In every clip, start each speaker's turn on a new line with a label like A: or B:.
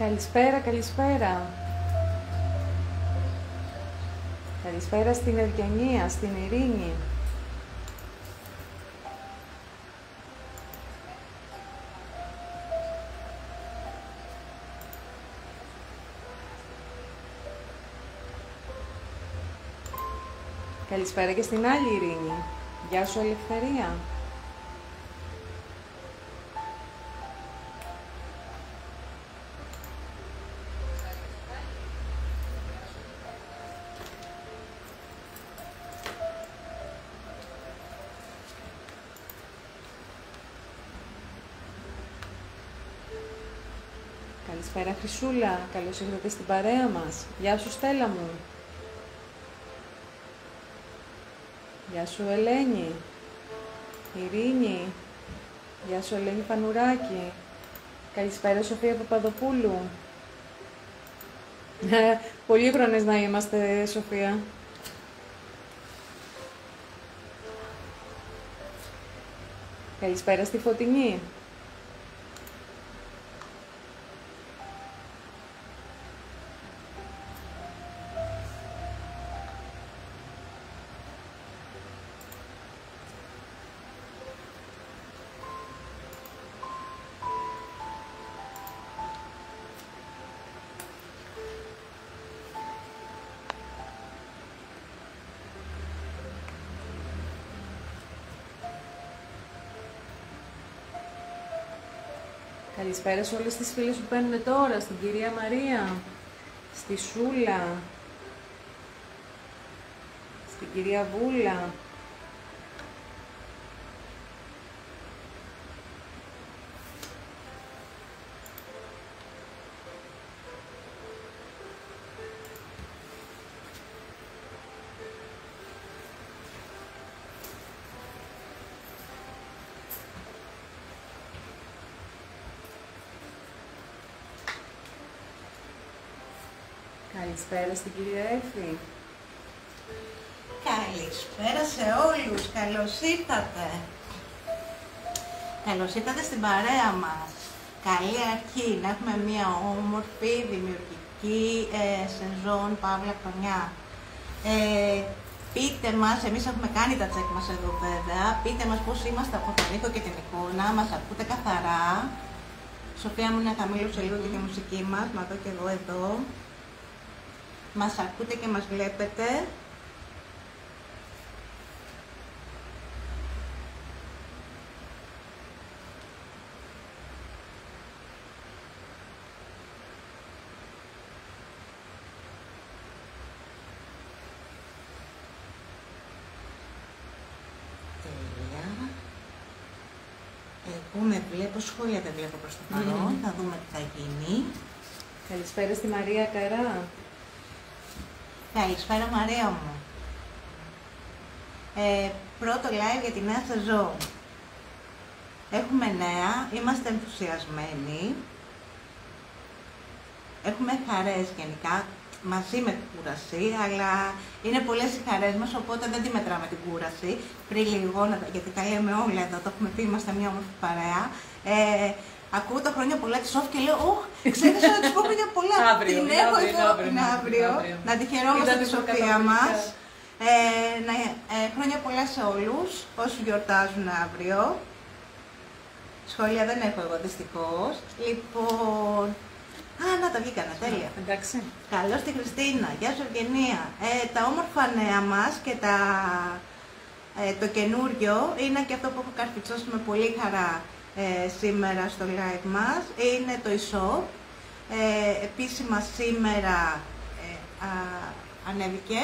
A: Καλησπέρα, καλησπέρα. Καλησπέρα στην ευγενία, στην ειρήνη. Καλησπέρα και στην άλλη ειρήνη. Γεια σου, Ελευθερία. Καλησπέρα, Χρυσούλα. Καλώς ήρθατε στην παρέα μας. Γεια σου, Στέλλα μου. Γεια σου, Ελένη. Ειρήνη. Γεια σου, Ελένη Πανουράκη. Καλησπέρα, Σοφία Παπαδοπούλου. Πολύ χρόνες να είμαστε, Σοφία. Καλησπέρα στη Φωτεινή. Καλησπέρα σε όλες τις φίλες που παίρνουν τώρα, στην κυρία Μαρία, στη Σούλα, στην κυρία Βούλα. Καλησπέρα στην κυρία Έφη.
B: Καλησπέρα σε όλους. Καλώς ήρθατε. Καλώς ήρθατε στην παρέα μας. Καλή αρχή. Να έχουμε μια όμορφη, δημιουργική σεζόν, παύλα χρονιά. Πείτε μας, εμείς έχουμε κάνει τα τσεκ μας εδώ βέβαια. Πείτε μας πώς είμαστε από τον ήχο και την εικόνα. Μας ακούτε καθαρά. Σοφία μου, να χαμήλωσε λίγο και τη μουσική μας. Να δω και εγώ εδώ. Μας ακούτε και μας βλέπετε. Τέλεια. Εγώ με βλέπω, σχόλια δεν βλέπω προς το παρόν. Θα δούμε τι θα γίνει.
A: Καλησπέρα στη Μαρία Καρά.
B: Καλησπέρα Μαρία μου. Πρώτο live για τη νέα σεζόν. Έχουμε νέα, είμαστε ενθουσιασμένοι. Έχουμε χαρές γενικά, μαζί με την κούραση, αλλά είναι πολλές οι χαρές μας, οπότε δεν τη μετράμε την κούραση. Πριν λίγο, γιατί τα λέμε όλα εδώ, το έχουμε πει, είμαστε μια όμορφη παρέα. Ακούω τα χρόνια πολλά τη Σόφ και λέω: Ωχ, ξέχασα να τη πω χρόνια πολλά. Την έχω εδώ αύριο. Να τη χαιρόμαστε τη Σοφία μας. Χρόνια πολλά σε όλους όσοι γιορτάζουν αύριο. Σχόλια δεν έχω εγώ δυστυχώς. Λοιπόν. Να τα βγήκανε, τέλεια.
A: Εντάξει.
B: Καλώς τη Χριστίνα. Γεια σου, Ευγενία. Τα όμορφα νέα μας και το καινούριο είναι και αυτό που έχω καρφιτσώσει με πολύ χαρά. Σήμερα στο live μας είναι το e-shop. Επίσημα σήμερα ανέβηκε.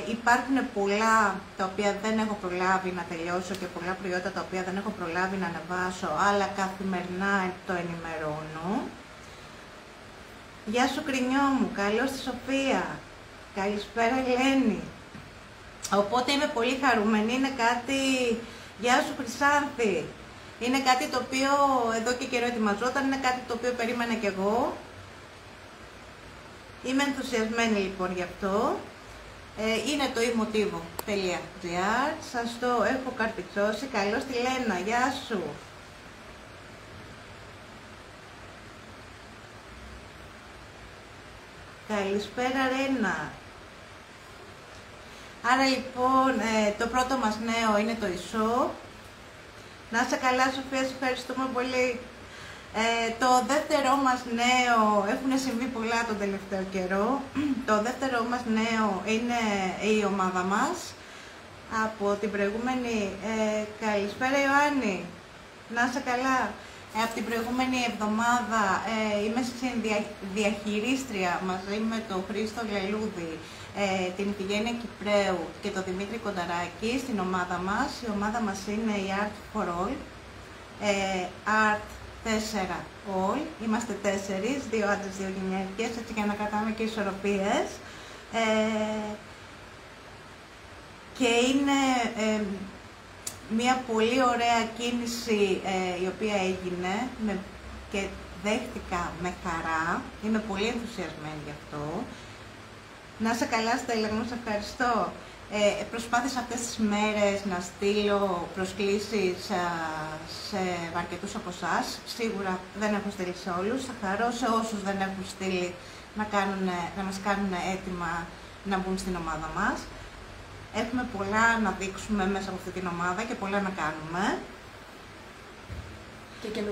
B: Υπάρχουν πολλά τα οποία δεν έχω προλάβει να τελειώσω και πολλά προϊόντα τα οποία δεν έχω προλάβει να ανεβάσω, αλλά καθημερινά το ενημερώνω. Γεια σου Κρινιό μου, καλώς τη Σοφία. Καλησπέρα Ελένη. Οπότε είμαι πολύ χαρούμενη, είναι κάτι... Γεια σου Χρυσάνθη. Είναι κάτι το οποίο εδώ και καιρό ετοιμαζόταν, είναι κάτι το οποίο περίμενα κι εγώ. Είμαι ενθουσιασμένη λοιπόν γι' αυτό. Είναι το emotivo.gr. Σας το έχω καρπιτσώσει. Καλώς τη Λένα, γεια σου. Καλησπέρα Ρένα. Άρα λοιπόν το πρώτο μας νέο είναι το e-shop. Να είσαι καλά Σοφία, σε ευχαριστούμε πολύ. Το δεύτερο μας νέο, έχουν συμβεί πολλά τον τελευταίο καιρό. Το δεύτερο μας νέο είναι η ομάδα μας. Από την προηγούμενη, καλησπέρα Ιωάννη, να είσαι καλά. Από την προηγούμενη εβδομάδα είμαι διαχειρίστρια μαζί με τον Χρήστο Λελούδη, την Ιφηγένεια Κυπρέου και τον Δημήτρη Κονταράκη στην ομάδα μας. Η ομάδα μας είναι η Art for All, Art 4 All. Είμαστε 4, 2 άντρες, 2 γυναίκες, έτσι για να κρατάμε και ισορροπίες. Και είναι μια πολύ ωραία κίνηση η οποία έγινε και δέχτηκα με χαρά. Είμαι πολύ ενθουσιασμένη γι' αυτό. Να είσαι καλά Στέλλα μου, σε ευχαριστώ. Προσπάθησα αυτές τις μέρες να στείλω προσκλήσεις σε αρκετούς από εσάς. Σίγουρα δεν έχω στείλει σε όλους. Θα χαρώ σε όσους δεν έχουν στείλει να μας κάνουν έτοιμα να μπουν στην ομάδα μας. Έχουμε πολλά να δείξουμε μέσα από αυτή την ομάδα και πολλά να κάνουμε.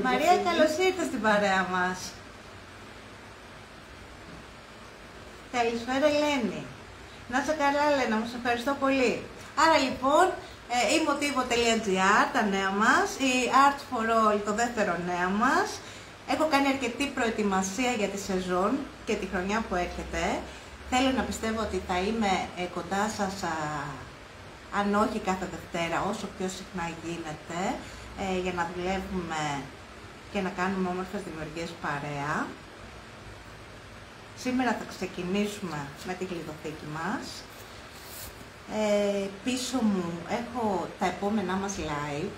B: Μαρία, καλώς ήρθες στην παρέα μας. Καλησπέρα Ελένη. Να είσαι καλά Ελένα, μου σε ευχαριστώ πολύ. Άρα λοιπόν, η motivo.gr, τα νέα μας, η Art for All, το δεύτερο νέα μας. Έχω κάνει αρκετή προετοιμασία για τη σεζόν και τη χρονιά που έρχεται. Θέλω να πιστεύω ότι θα είμαι κοντά σας, αν όχι κάθε Δευτέρα, όσο πιο συχνά γίνεται, για να δουλεύουμε και να κάνουμε όμορφες δημιουργίες παρέα. Σήμερα θα ξεκινήσουμε με την κλειδοθήκη μας. Πίσω μου έχω τα επόμενά μας live.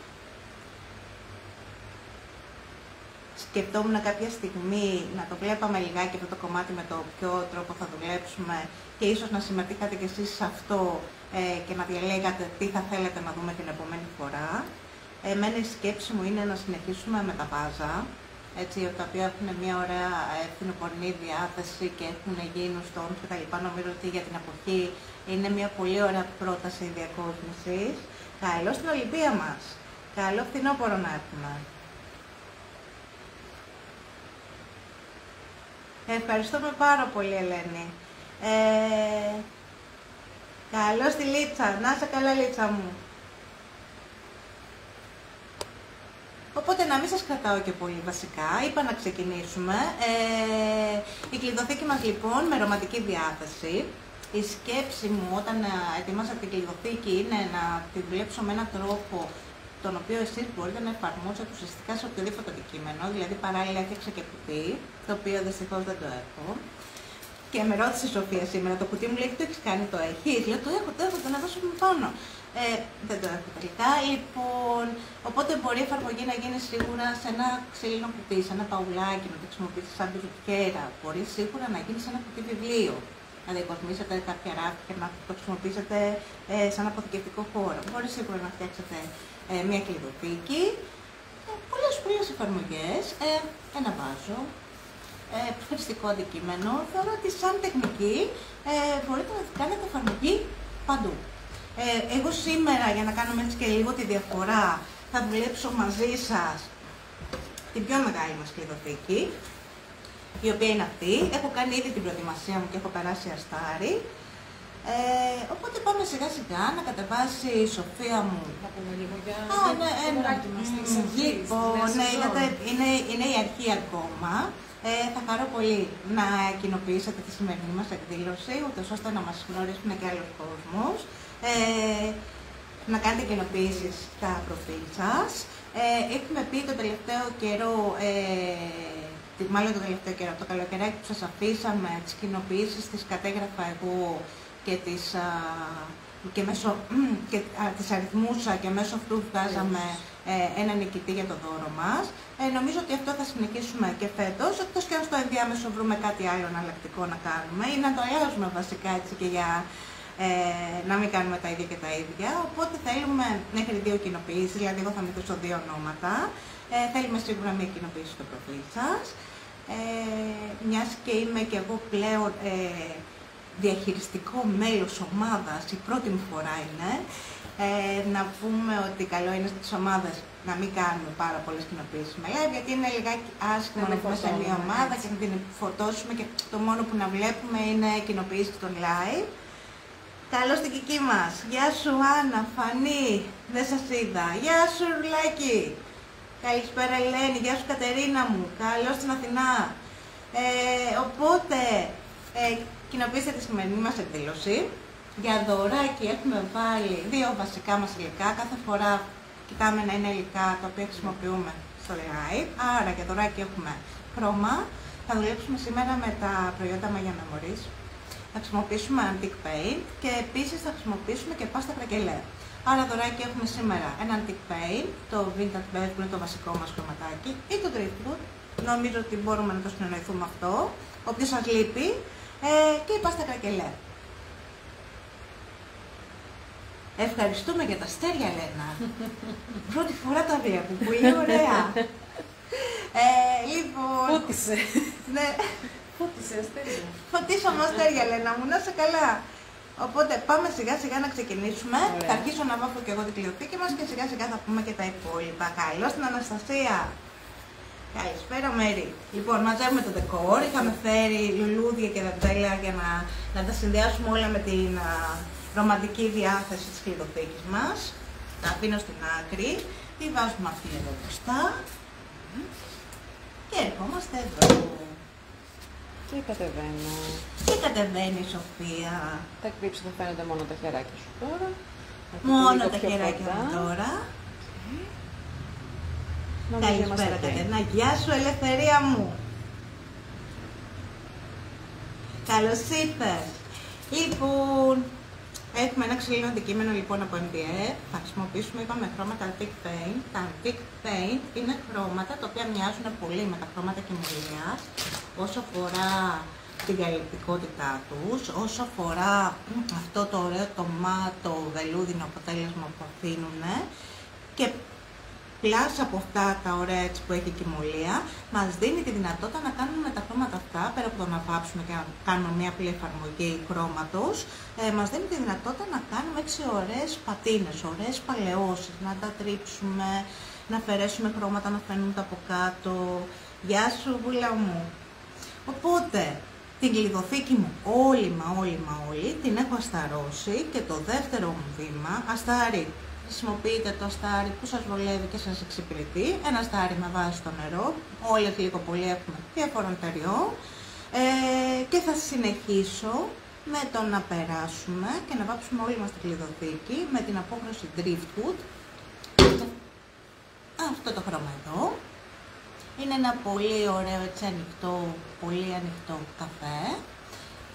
B: Σκεφτόμουν κάποια στιγμή να το βλέπαμε λιγάκι αυτό το κομμάτι με το ποιο τρόπο θα δουλέψουμε και ίσως να συμμετείχατε κι εσείς σε αυτό και να διαλέγατε τι θα θέλετε να δούμε την επόμενη φορά. Εμένα η σκέψη μου είναι να συνεχίσουμε με τα βάζα, έτσι, τα οποία έχουν μια ωραία φθινοπορεινή διάθεση και έχουν γίνει stones και τα λοιπά. Νομίζω ότι για την εποχή είναι μια πολύ ωραία πρόταση διακόσμησης. Καλώς στην Ολυμπία μας. Καλό φθινόπωρο να έχουμε. Ευχαριστούμε πάρα πολύ Ελένη. Καλώς τη Λίτσα. Να είσαι καλά Λίτσα μου. Οπότε να μην σας κρατάω και πολύ βασικά, είπα να ξεκινήσουμε. Η κλειδοθήκη μας λοιπόν με ρομαντική διάθεση. Η σκέψη μου όταν ετοιμάσα την κλειδοθήκη είναι να τη δουλέψω με έναν τρόπο τον οποίο εσείς μπορείτε να εφαρμόσετε ουσιαστικά σε οποιοδήποτε αντικείμενο. Δηλαδή παράλληλα έφτιαξα και κουτί, το οποίο δυστυχώς δεν το έχω. Και με ρώτησε η Σοφία σήμερα, το κουτί μου λέει, το έχεις κάνει, το έχεις? Λέω, το έχω, το να δώσω πάνω. Δεν το έχω τελικά. Λοιπόν, οπότε μπορεί η εφαρμογή να γίνει σίγουρα σε ένα ξύλινο κουτί, σε ένα παουλάκι, να το χρησιμοποιήσει σαν μπιζουτιέρα. Μπορεί σίγουρα να γίνει σε ένα κουτί βιβλίο. Να διακοσμήσετε κάποια ράφια και να το χρησιμοποιήσετε σαν αποθηκευτικό χώρο. Μπορεί σίγουρα να φτιάξετε μια κλειδοθήκη. Πολλές εφαρμογές. Ένα βάζο. Χρηστικό αντικείμενο. Θεωρώ ότι σαν τεχνική μπορείτε να κάνετε εφαρμογή παντού. Εγώ σήμερα, για να κάνουμε έτσι και λίγο τη διαφορά, θα δουλέψω μαζί σας την πιο μεγάλη μας κλειδοθήκη, η οποία είναι αυτή. Έχω κάνει ήδη την προετοιμασία μου και έχω περάσει αστάρι. Οπότε πάμε σιγά σιγά να κατεβάσει η Σοφία μου.
A: Να πούμε λίγο για
B: το
A: μας της αρχής.
B: Λοιπόν, είναι η αρχή ακόμα. Θα χαρώ πολύ να κοινοποιήσετε τη σημερινή μας εκδήλωση, ούτως ώστε να μας γνωρίσουν και άλλος κόσμος. Να κάνετε κοινοποιήσεις στα προφίλ σας. Έχουμε πει το τελευταίο καιρό, μάλλον το τελευταίο καιρό, το καλοκαιράκι που σας αφήσαμε, τις κοινοποιήσεις τις κατέγραφα εγώ και τις αριθμούσα και μέσω αυτού βγάζαμε ένα νικητή για το δώρο μας. Νομίζω ότι αυτό θα συνεχίσουμε και φέτος, εκτός και αν στο ενδιάμεσο βρούμε κάτι άλλο εναλλακτικό να κάνουμε ή να το αλλάζουμε βασικά έτσι και για να μην κάνουμε τα ίδια και τα ίδια. Οπότε θέλουμε μέχρι 2 κοινοποιήσεις, δηλαδή εγώ θα μετρήσω 2 ονόματα. Θέλουμε σίγουρα μία κοινοποίηση στο προφίλ σας. μιας και είμαι και εγώ πλέον διαχειριστικό μέλος ομάδας, η πρώτη μου φορά είναι, να πούμε ότι καλό είναι στις ομάδες να μην κάνουμε πάρα πολλές κοινοποιήσεις με live, γιατί είναι λιγάκι άσχημο να είμαστε σε μια ομάδα και να την φορτώσουμε και το μόνο που να βλέπουμε είναι κοινοποιήσεις των live. Καλώς την Κική μας. Γεια σου Άννα, Φανή, δεν σας είδα. Γεια σου Ρουλάκη. Καλησπέρα Ελένη, γεια σου Κατερίνα μου. Καλώς στην Αθηνά. Οπότε, κοινοποιήστε τη σημερινή μας εκδήλωση. Για δωράκι έχουμε βάλει 2 βασικά μας υλικά. Κάθε φορά κοιτάμε να είναι υλικά τα οποία χρησιμοποιούμε στο live. Άρα για δωράκι έχουμε χρώμα. Θα δουλέψουμε σήμερα με τα προϊόντα Maya Memories. Θα χρησιμοποιήσουμε Antique Paint και επίσης θα χρησιμοποιήσουμε και πάστα κρακελέ. Άρα δωράκι έχουμε σήμερα ένα Antique Paint, το Vintage Beige που είναι το βασικό μας χρωματάκι, ή το Driftwood. Νομίζω ότι μπορούμε να το συνεννοηθούμε αυτό, όποιος σας λείπει, και η πάστα κρακελέ. Ευχαριστούμε για τα αστέρια, Λένα. Πρώτη φορά τα βλέπω, πολύ ωραία. Λοιπόν...
A: Φώτισε.
B: Ναι.
A: Φώτισε αστέρια.
B: Φωτίσαμε αστέρια, Λένα μου, να είσαι καλά. Οπότε πάμε σιγά σιγά να ξεκινήσουμε.
A: Ωραία.
B: Θα αρχίσω να βάφω και εγώ την κλειοθήκη μας και σιγά σιγά θα πούμε και τα υπόλοιπα. Καλώς την Αναστασία. Καλησπέρα Μέρη. Λοιπόν, μαζεύουμε το ντεκόρ. Είχαμε φέρει λουλούδια και δεντέλια για να τα συνδυάσουμε όλα με την ρομαντική διάθεση της κλειοθήκης μας. Τα αφήνω στην άκρη. Τη βάζουμε αυτή εδώ μπροστά. Και ερχόμαστε εδώ.
A: Και κατεβαίνω.
B: Και κατεβαίνει η Σοφία.
A: Θα εκπίψω, θα φαίνονται μόνο τα χεράκια σου τώρα.
B: Μόνο τα χεράκια μου τώρα. Καλησπέρα Κατερίνα. Γεια σου Ελευθερία μου. Καλώς ήρθες. Λοιπόν, έχουμε ένα ξύλινο αντικείμενο λοιπόν από MDF. Θα χρησιμοποιήσουμε, είπαμε, χρώματα Antique Paint. Τα Antique Paint είναι χρώματα τα οποία μοιάζουν πολύ με τα χρώματα κοιμωλίας όσο αφορά την καλλιτικότητά τους, όσο αφορά αυτό το ωραίο τομάτο βελούδινο αποτέλεσμα που αφήνουν, και πλάς από αυτά τα ωραία έτσι που έχει η κοιμωλία, μας δίνει τη δυνατότητα να κάνουμε τα χρώματα αυτά, πέρα από το να βάψουμε και να κάνουμε μια απλή εφαρμογή χρώματος, μας δίνει τη δυνατότητα να κάνουμε έτσι ωραίες πατίνες, ωραίες παλαιώσεις, να τα τρίψουμε, να αφαιρέσουμε χρώματα, να φαίνονται από κάτω. Γεια σου βούλα μου. Οπότε, την κλειδοθήκη μου όλη την έχω ασταρώσει και το δεύτερο μου βήμα, αστάρι. Χρησιμοποιείτε το αστάρι που σας βολεύει και σας εξυπηρετεί. Ένα αστάρι με βάση στο νερό. Όλες λίγο πολύ έχουμε διαφορών εταιριών. Και θα συνεχίσω με το να περάσουμε και να βάψουμε όλη μας την κλειδοθήκη με την απόκρωση Driftwood. Αυτό το χρώμα εδώ. Είναι ένα πολύ ωραίο έτσι πολύ ανοιχτό καφέ.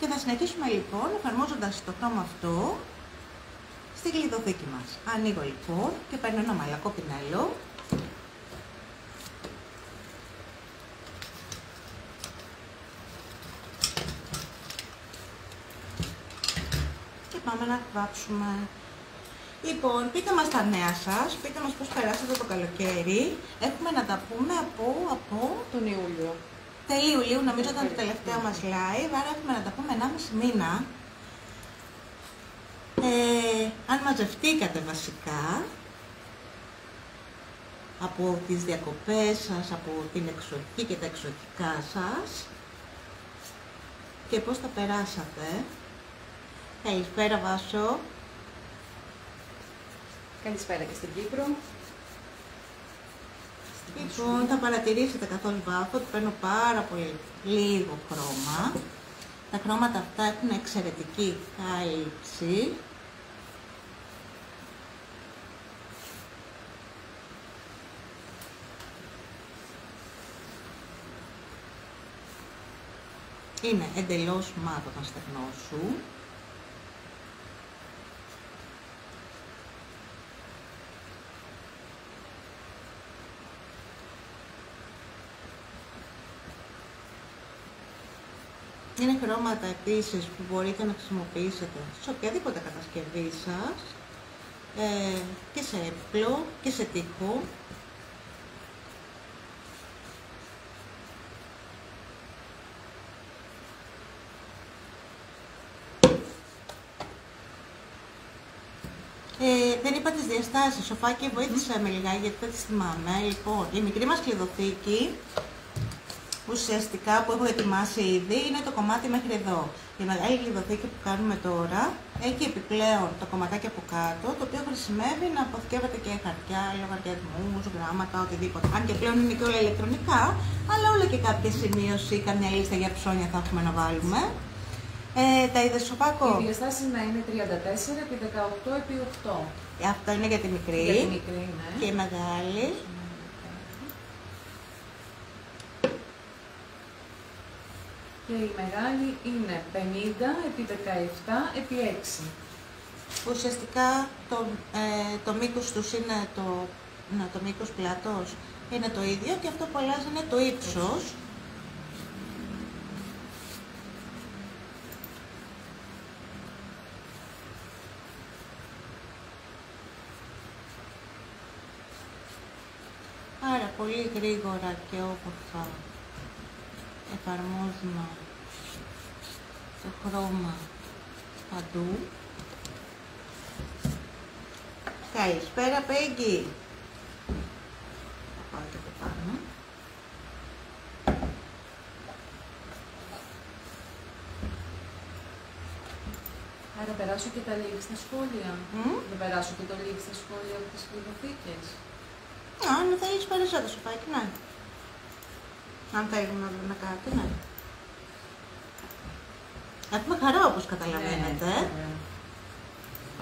B: Και θα συνεχίσουμε λοιπόν εφαρμόζοντας το χρώμα αυτό στη κλειδοθήκη μας. Ανοίγω λοιπόν και παίρνω ένα μαλακό πινέλο. Και πάμε να βάψουμε. Λοιπόν, πείτε μας τα νέα σας, πείτε μας πώς περάσατε το καλοκαίρι. Έχουμε να τα πούμε από
A: τον Ιούλιο.
B: Τέλη Ιουλίου, νομίζω ήταν το τελευταίο μας live, άρα έχουμε να τα πούμε 1,5 μήνα. Αν μαζευτήκατε βασικά από τις διακοπές σας, από την εξοχή και τα εξοχικά σας και πώς τα περάσατε. Καλησπέρα Βάσο.
A: Καλησπέρα και στην Κύπρο.
B: Λοιπόν, θα παρατηρήσετε καθώς βάφω ότι παίρνω πάρα πολύ λίγο χρώμα. Τα χρώματα αυτά έχουν εξαιρετική κάλυψη. Είναι εντελώς μάτο το στεγνό σου. Είναι χρώματα επίσης που μπορείτε να χρησιμοποιήσετε σε οποιαδήποτε κατασκευή σας, και σε έπιπλο και σε τοίχο. Δεν είπα τις διαστάσεις. Σοφάκι, βοήθησε με λιγάκι γιατί δεν τις θυμάμαι. Λοιπόν, η μικρή μας κλειδοθήκη, ουσιαστικά που έχω ετοιμάσει ήδη, είναι το κομμάτι μέχρι εδώ. Η μεγάλη κλειδοθήκη που κάνουμε τώρα έχει επιπλέον το κομματάκι από κάτω, το οποίο χρησιμεύει να αποθηκεύεται και χαρτιά, λογαριασμούς, γράμματα, οτιδήποτε. Αν και πλέον είναι και όλα ηλεκτρονικά, αλλά όλα και κάποια σημείωση, καμιά λίστα για ψώνια θα έχουμε να βάλουμε. Τα είδες, Σοφάκο?
A: Οι διαστάσεις να είναι 34 επί 18 επί 8.
B: Αυτό είναι για τη μικρή.
A: Για τη μικρή, ναι.
B: Και η μεγάλη.
A: Και η μεγάλη είναι 50 επί 17 επί 6.
B: Ουσιαστικά το μήκος τους είναι το μήκος πλάτος είναι το ίδιο και αυτό που αλλάζει είναι το ύψος. Άρα πολύ γρήγορα και όμορφα εφαρμόζουμε το χρώμα παντού. Καλησπέρα, Πέγγι. Θα πάω και από πάνω.
A: Άρα περάσω και τα link στα σχόλια. Δεν περάσω και το link στα σχόλια από τις κλειδοθήκες.
B: Αν θέλεις περισσότερο Σοφάκι, ναι. Αν θέλουμε να δούμε κάτι, ναι. Έχουμε χαρά όπως καταλαβαίνετε.
A: Ναι.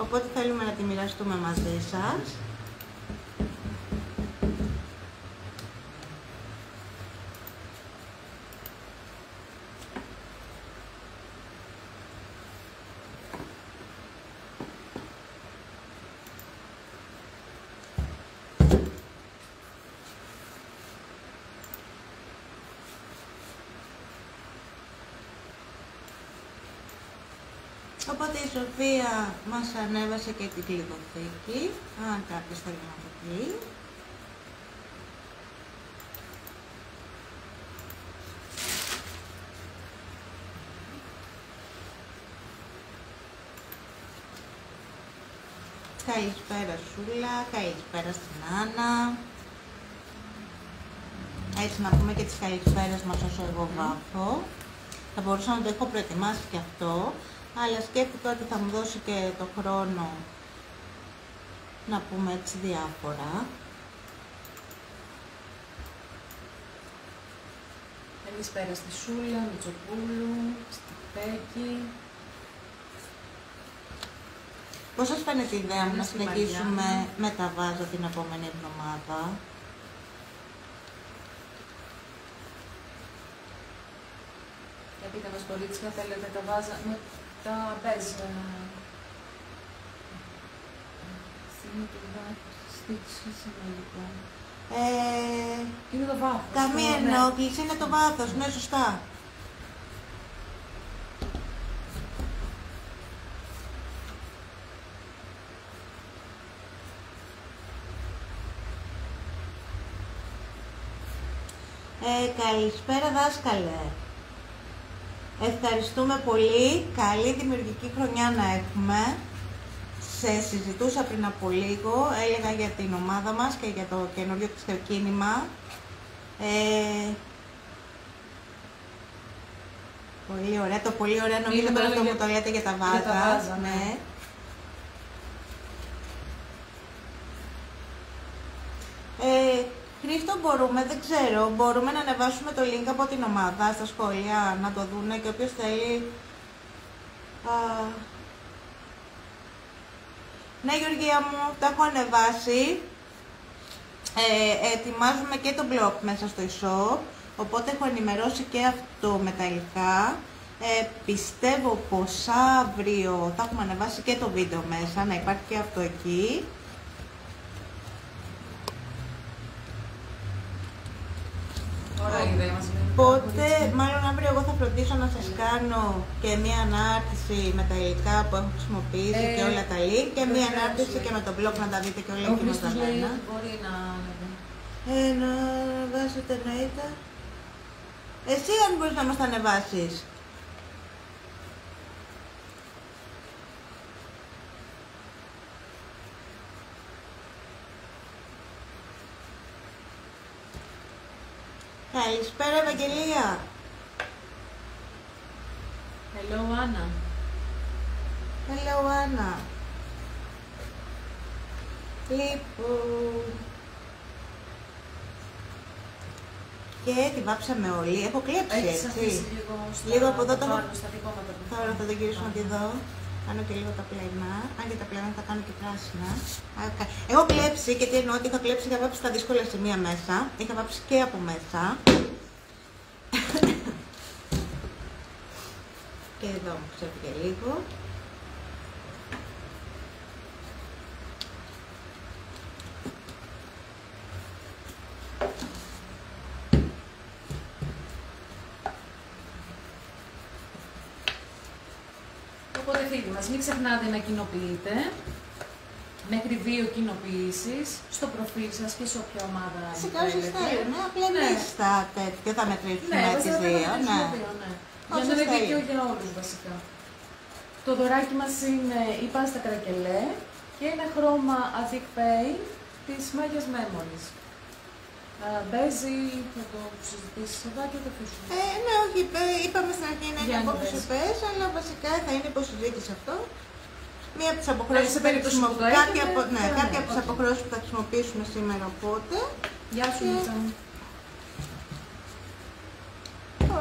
B: Οπότε θέλουμε να τη μοιραστούμε μαζί σας. Οπότε η Σοφία μας ανέβασε και την κλειδοθήκη, αν κάποιος θέλει να το πει. Καλησπέρα Σούλα, καλησπέρα στην Άννα. Έτσι να πούμε και τις καλησπέρες μας όσο εγώ βάφω. Θα μπορούσα να το έχω προετοιμάσει και αυτό, αλλά σκέφτηκα ότι θα μου δώσει και το χρόνο να πούμε έτσι διάφορα.
A: Καλησπέρα στη Σούλα, Μητσοπούλου, στη Πέκη.
B: Πώς σας φαίνεται η ιδέα μου να συνεχίσουμε με τα βάζα την επόμενη εβδομάδα?
A: Για πείτε μας κορίτσια, θέλετε τα βάζα με τα μπέζ. Στιγμή του βάθους, στήξη σημαντικό. Είναι το βάθος.
B: Καμία ενόχληση, είναι το βάθος, ναι, σωστά. Καλησπέρα δάσκαλε. Ευχαριστούμε πολύ. Καλή δημιουργική χρονιά να έχουμε. Σε συζητούσα πριν από λίγο, έλεγα για την ομάδα μας και για το καινούριο ξεκίνημα. Πολύ ωραία. Το πολύ ωραία νομίζω τώρα αυτό που το λέτε για τα βάζα. Ναι. Χρήστο, δεν ξέρω, μπορούμε να ανεβάσουμε το link από την ομάδα στα σχόλια, να το δούνε και όποιος θέλει. Ναι, Γεωργία μου, το έχω ανεβάσει. Ετοιμάζουμε και το blog μέσα στο e-shop, οπότε έχω ενημερώσει και αυτό με τα υλικά. Πιστεύω πως αύριο θα έχουμε ανεβάσει και το βίντεο μέσα, να υπάρχει και αυτό εκεί. Οπότε, μάλλον αύριο εγώ θα φροντίσω να σας κάνω και μία ανάρτηση με τα υλικά που έχω χρησιμοποιήσει και όλα τα link και μία ανάρτηση και με το blog να τα δείτε και όλα εκεί μαζεμένα.
A: Μπορεί να
B: να ανεβάσετε εννοείται. Εσύ αν μπορείς να μας τα ανεβάσεις. Καλησπέρα, Ευαγγελία.
A: Hello, Άννα.
B: Hello, Άννα. Λοιπόν... Και τη βάψαμε όλοι. Έχω κλέψει,
A: Έχεις
B: έτσι.
A: αφήσει
B: Λίγο από εδώ το...
A: στα δικόματα που
B: Τώρα θα το γυρίσουμε και εδώ. Κάνω και λίγο τα πλαϊνά. Αν και τα πλαϊνά θα κάνω και πράσινα. Έχω κλέψει, και τι εννοώ ότι είχα κλέψει, είχα βάψει τα δύσκολα σημεία μέσα. Είχα βάψει και από μέσα. Και εδώ μου ξέφυγε λίγο.
A: Οπότε φίλοι μας, μην ξεχνάτε να κοινοποιείτε μέχρι 2 κοινοποιήσεις στο προφίλ σας και σε όποια ομάδα
B: Φυσικά όσοι θέλουν, απλά
A: ναι.
B: εμείς θα τέτοιο θα μετρήσουμε
A: Ναι,
B: τις
A: βασικά
B: δύο.
A: ναι. Για να είναι δίκαιο για όλους βασικά. Το δωράκι μας είναι η πάστα κρακελέ και είναι χρώμα Azik Paint της Magia's Memories. Μπέζι, θα το συζητήσεις εδώ και το αφήσουμε.
B: Ναι, όχι, είπαμε στην αρχή να είναι απόψε πες, αλλά βασικά θα είναι υποσυζήτηση αυτό. Μία από τις αποχρώσεις που θα χρησιμοποιήσουμε, κάποια από τις αποχρώσεις που θα χρησιμοποιήσουμε σήμερα, οπότε.
A: Γεια σου, Μίτσα μου.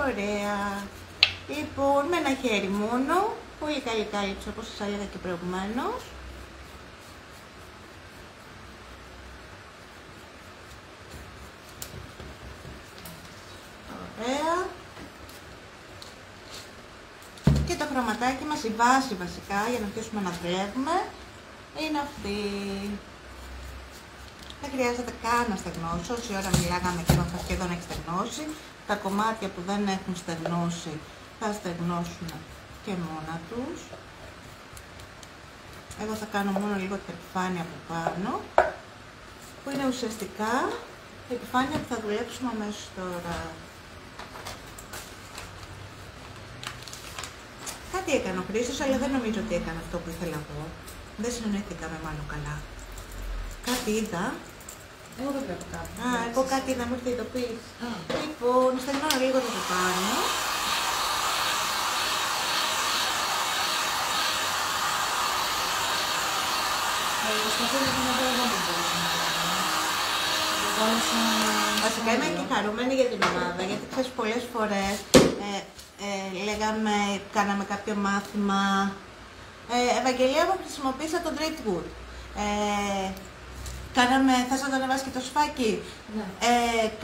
B: Ωραία. Λοιπόν, με ένα χέρι μόνο, πολύ καλή κάλυψη όπως σας έλεγα και προηγουμένως. Ωραία. Και το χρωματάκι μας, η βάση βασικά, για να αρχίσουμε να δουλεύουμε, είναι αυτή. Δεν χρειάζεται καν να στεγνώσω, όση ώρα μιλάγαμε και θα σχεδόν έχει στεγνώσει. Τα κομμάτια που δεν έχουν στεγνώσει θα στεγνώσουν και μόνα τους. Εγώ θα κάνω μόνο λίγο την επιφάνεια από πάνω, που είναι ουσιαστικά η επιφάνεια που θα δουλέψουμε αμέσως τώρα. Κάτι έκανε ο Χρήστος, αλλά δεν νομίζω ότι έκανε αυτό που ήθελα εγώ. Δεν συνεννοήθηκαμε μάλλον καλά. Κάτι είδα.
A: Εγώ δεν βλέπω κάτι.
B: Εγώ κάτι είδα, μου ήρθε η ειδοποίηση. Λοιπόν, στεγνώνω λίγο το πάνω. Βασικά είμαι και χαρούμενη για την ομάδα, γιατί ξέρεις πολλές φορές λέγαμε, κάναμε κάποιο μάθημα. Ευαγγελία μου χρησιμοποίησα το Driftwood. Θες να το ανεβάσεις και το σφάκι.
A: Ναι.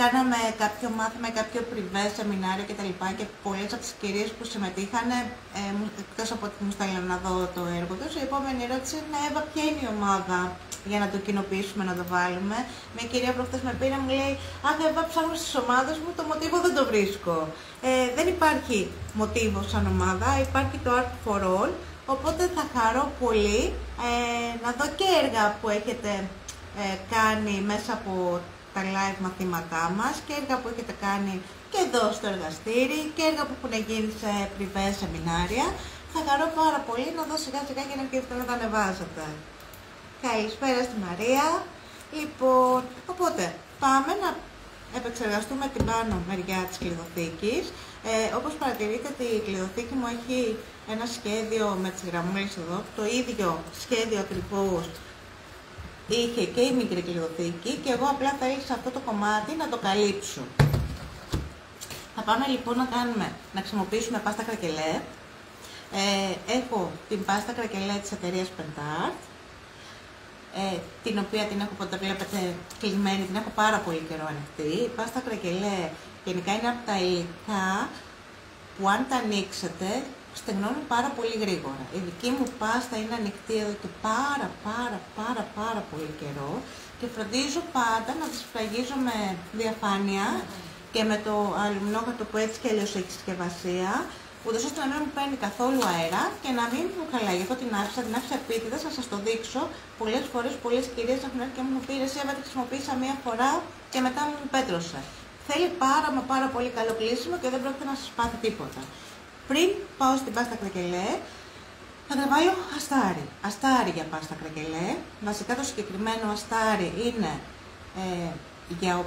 B: Κάναμε κάποιο μάθημα, κάποιο πριβέ, σεμινάριο κτλ. Και πολλές από τις κυρίες που συμμετείχαν, εκτός από ότι μου στέλνουν να δω το έργο τους, η επόμενη ερώτηση είναι Εύα, ποια είναι η ομάδα για να το κοινοποιήσουμε, να το βάλουμε. Μια κυρία προχθές με πήρε, μου λέει «Αχ, Εύα, ψάχνω στις ομάδες μου, το μοτίβο δεν το βρίσκω». Δεν υπάρχει μοτίβο σαν ομάδα, υπάρχει το Art for All, οπότε θα χαρώ πολύ να δω και έργα που έχετε κάνει μέσα από τα live μαθήματά μας και έργα που έχετε κάνει και εδώ στο εργαστήρι και έργα που έχουν γίνει σε πριβέ σεμινάρια. Θα χαρώ πάρα πολύ να δω σιγά σιγά για να αρχίσετε να τα ανεβάζετε. Καλησπέρα στη Μαρία. Λοιπόν, οπότε πάμε να επεξεργαστούμε την πάνω μεριά της κλειδοθήκης. Όπως παρατηρείτε, η κλειδοθήκη μου έχει ένα σχέδιο με τις γραμμούλες εδώ, το ίδιο σχέδιο ακριβώς είχε και η μικρή κλειδοθήκη και εγώ απλά θέλησα αυτό το κομμάτι να το καλύψω. Θα πάμε λοιπόν να χρησιμοποιήσουμε πάστα κρακελέ. Έχω την πάστα κρακελέ της εταιρείας Pentart, την οποία την έχω, όπως βλέπετε, κλεισμένη, την έχω πάρα πολύ καιρό ανοιχτή. Η πάστα κρακελέ γενικά είναι από τα υλικά που αν τα ανοίξετε στεγνώνουν πάρα πολύ γρήγορα. Η δική μου πάστα είναι ανοιχτή εδώ και πάρα πολύ καιρό και φροντίζω πάντα να τις σφραγίζω με διαφάνεια και με το αλουμινόχαρτο που έτσι κι αλλιώς έχει συσκευασία, ούτως ώστε να μην μου παίρνει καθόλου αέρα και να μην μου χαλάει. Γι' αυτό την άφησα επίτηδα, θα σας το δείξω. Πολλές φορές πολλές κυρίες έχουν έρθει και μου πήρε «Εύα, τη χρησιμοποίησα μία φορά και μετά μου πέτρωσε». Θέλει πάρα πολύ καλό κλείσιμο και δεν πρόκειται να σας πάθει τίποτα. Πριν πάω στην πάστα κρακελέ, θα τα βάλω αστάρι. Αστάρι για πάστα κρακελέ. Βασικά το συγκεκριμένο αστάρι είναι για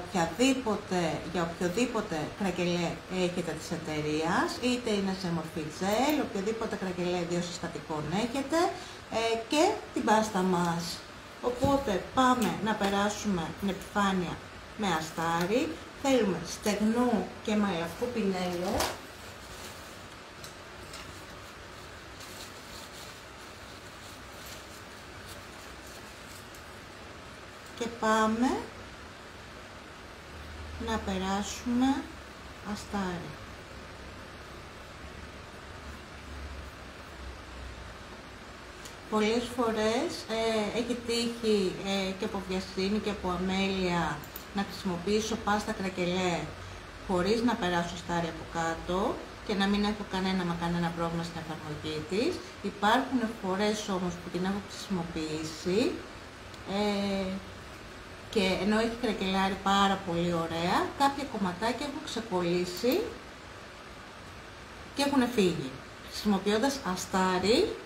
B: οποιοδήποτε κρακελέ έχετε της εταιρείας, είτε είναι σε μορφή τζέλ, οποιοδήποτε κρακελέ ιδιοσυστατικών έχετε, και την πάστα μας. Οπότε πάμε να περάσουμε την επιφάνεια με αστάρι. Θέλουμε στεγνό και μαλακό πινέλο. Και πάμε να περάσουμε αστάρι. Πολλές φορές έχει τύχει και από βιασύνη και από αμέλεια να χρησιμοποιήσω πάστα κρακελέ χωρίς να περάσω αστάρι από κάτω και να μην έχω κανένα πρόβλημα στην εφαρμογή της. Υπάρχουν φορές όμως που την έχω χρησιμοποιήσει και ενώ έχει κρακελάρει πάρα πολύ ωραία, κάποια κομματάκια έχουν ξεκολλήσει και έχουν φύγει. Χρησιμοποιώντας αστάρι,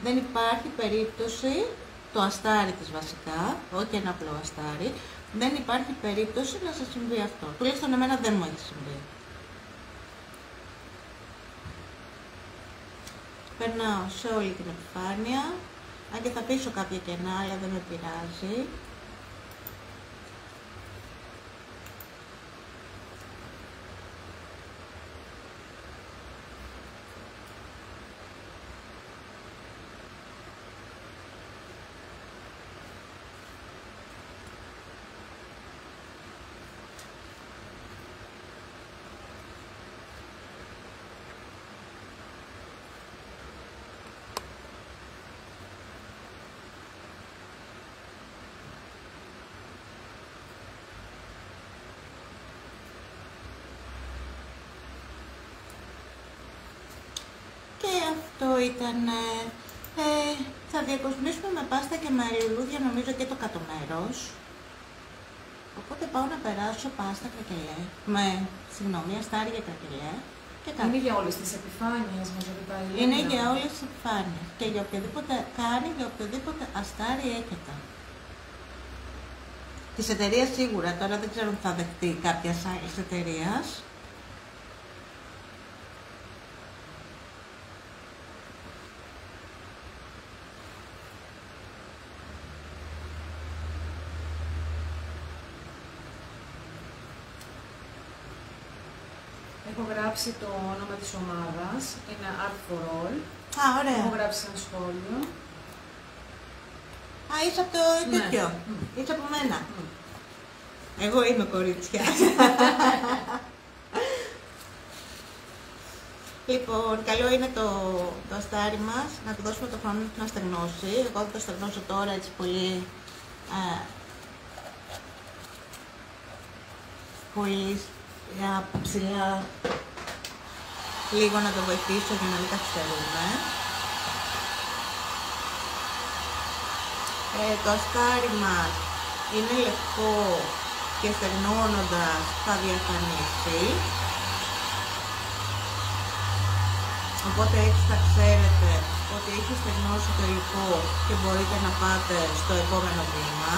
B: δεν υπάρχει περίπτωση, το αστάρι της βασικά, όχι ένα απλό αστάρι, δεν υπάρχει περίπτωση να σας συμβεί αυτό. Τουλάχιστον εμένα δεν μου έχει συμβεί. Περνάω σε όλη την επιφάνεια, αν και θα αφήσω κάποια κενά, αλλά δεν με πειράζει. Και αυτό ήταν. Θα διακοσμήσουμε με πάστα και με λουλούδια νομίζω και το κάτω μέρος. Οπότε πάω να περάσω πάστα κρακελέ, συγγνώμη, αστάρι για κρακελέ και κάτω.
A: Είναι για όλες τις επιφάνειες μας ότι πάει.
B: Είναι για όλες τις επιφάνειες και για οποιοδήποτε κάνει, για οποιοδήποτε αστάρι έχετε. Της εταιρείας σίγουρα, τώρα δεν ξέρω αν θα δεχτεί κάποια άλλη εταιρεία.
A: Έχω γράψει το όνομα της ομάδας, είναι Art for All.
B: Α, ωραία.
A: Έχω γράψει ένα σχόλιο.
B: Α, είσαι από το τέτοιο. Είσαι από μένα. Εγώ είμαι κορίτσια. Λοιπόν, καλό είναι το αστάρι μας να του δώσουμε το χρόνο να στεγνώσει. Εγώ θα το στεγνώσω τώρα έτσι πολύ ψηλά, λίγο να το βοηθήσω για να μην καθυστερούμε. Το αστάρι μας είναι λευκό και στεγνώνοντας θα διαφανίσει. Οπότε έτσι θα ξέρετε ότι έχει στεγνώσει το υλικό και μπορείτε να πάτε στο επόμενο βήμα.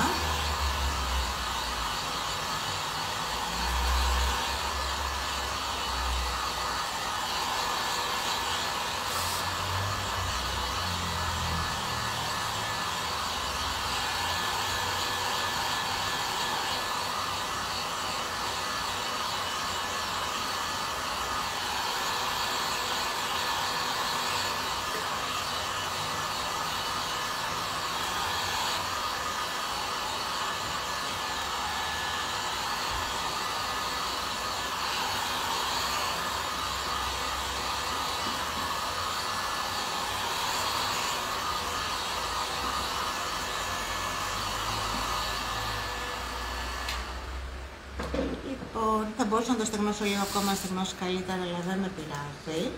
B: Λοιπόν, θα μπορούσα να το στεγνώσω λίγο ακόμα, να στεγνώσω καλύτερα, αλλά δεν με πειράζει.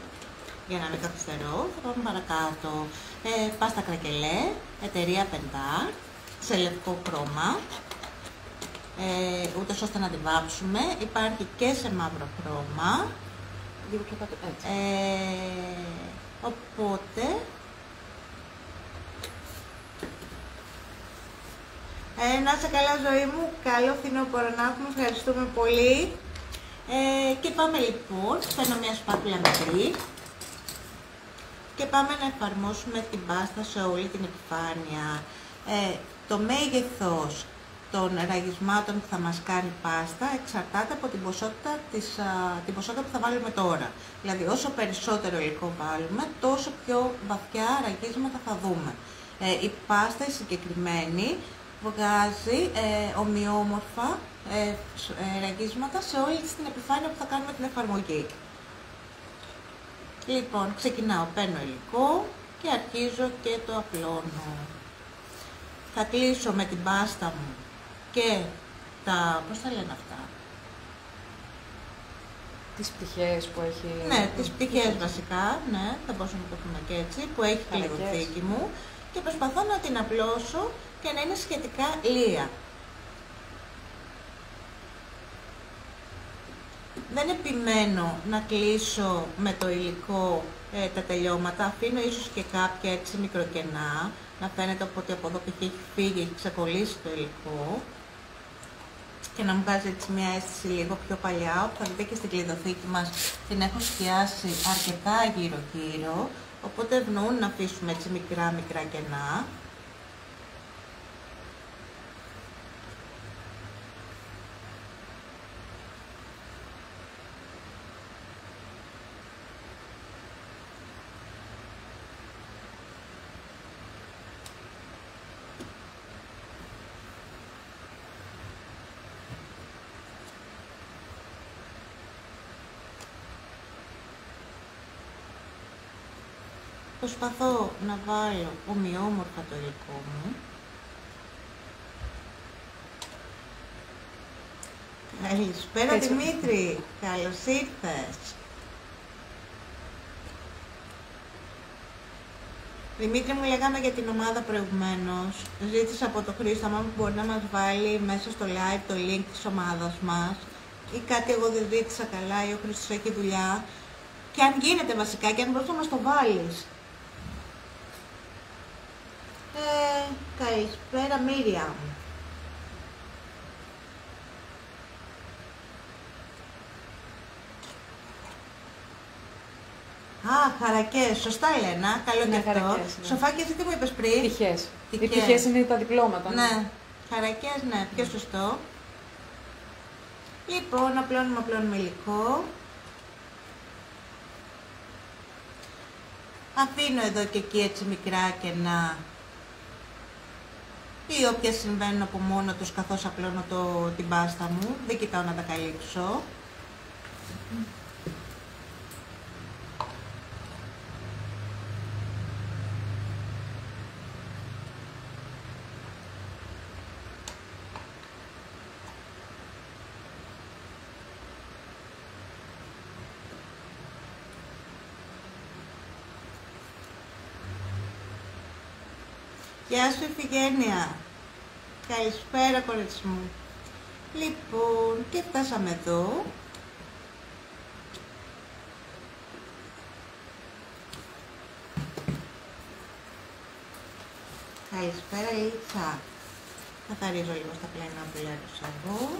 B: Για να μην καθυστερώ, θα πάμε παρακάτω. Πάστα κρακελέ, εταιρεία Pentart, σε λευκό χρώμα, ούτως ώστε να τη βάψουμε. Υπάρχει και σε μαύρο χρώμα.
A: Λίγο πιο κάτω, έτσι.
B: Οπότε Να είσαι καλά ζωή μου, καλό φθινόπωρο να έχουμε, ευχαριστούμε πολύ. Και πάμε λοιπόν, παίρνω μια σπάτουλα μικρή και πάμε να εφαρμόσουμε την πάστα σε όλη την επιφάνεια. Το μέγεθος των ραγισμάτων που θα μας κάνει πάστα εξαρτάται από την ποσότητα που θα βάλουμε τώρα. Δηλαδή όσο περισσότερο υλικό βάλουμε, τόσο πιο βαθιά ραγίσματα θα δούμε. Η πάστα η συγκεκριμένη βγάζει ομοιόμορφα ραγίσματα σε όλη την επιφάνεια που θα κάνουμε την εφαρμογή. Λοιπόν, ξεκινάω, παίρνω υλικό και αρχίζω και το απλώνω. Θα κλείσω με την πάστα μου και πώς τα λένε αυτά?
A: Τις πτυχές που έχει...
B: Ναι, τις πτυχές βασικά, ναι, θα μπορούσαμε να το πούμε και έτσι, που έχει η κλειδοθήκη μου και προσπαθώ να την απλώσω και να είναι σχετικά λία. Δεν επιμένω να κλείσω με το υλικό τα τελειώματα, αφήνω ίσως και κάποια έτσι μικροκενά, να φαίνεται ότι από εδώ π.χ. έχει φύγει, έχει ξεκολλήσει το υλικό και να μου βγάζει έτσι μια αίσθηση λίγο πιο παλιά, που θα δείτε και στην κλειδοθήκη μας την έχω σκιάσει αρκετά γύρω-γύρω, οπότε ευνοούν να αφήσουμε έτσι μικρά κενά. Προσπαθώ να βάλω ομοιόμορφα το υλικό μου. Καλησπέρα Δημήτρη, καλώς ήρθες. Δημήτρη, μου λέγαμε για την ομάδα προηγουμένως. Ζήτησα από το Χρήστο άμα μπορεί να μας βάλει μέσα στο live το link της ομάδας μας ή κάτι εγώ δεν ζήτησα καλά ή ο Χρήστος έχει δουλειά. Και αν γίνεται βασικά και αν μπορείς να μας το βάλεις. Καλησπέρα Μίρια. Χαρακές, σωστά Ελένα, καλό και αυτό.
A: Ναι.
B: Σοφάκι, εσύ τι μου είπες πριν?
A: Πτυχές. Οι πτυχές είναι τα διπλώματα.
B: Ναι, χαρακές, ναι, πιο σωστό. Λοιπόν, απλώνουμε υλικό. Αφήνω εδώ και εκεί έτσι μικρά κενά ή όποια συμβαίνουν από μόνο τους καθώς απλώνω την πάστα μου. Δεν κοιτάω να τα καλύψω. Γεια σου Ιφηγένεια. Καλησπέρα κορίτσι μου. Λοιπόν, και φτάσαμε εδώ. Καλησπέρα Λίτσα. Καθαρίζω λίγο στα πλένα που έλειωσα εγώ.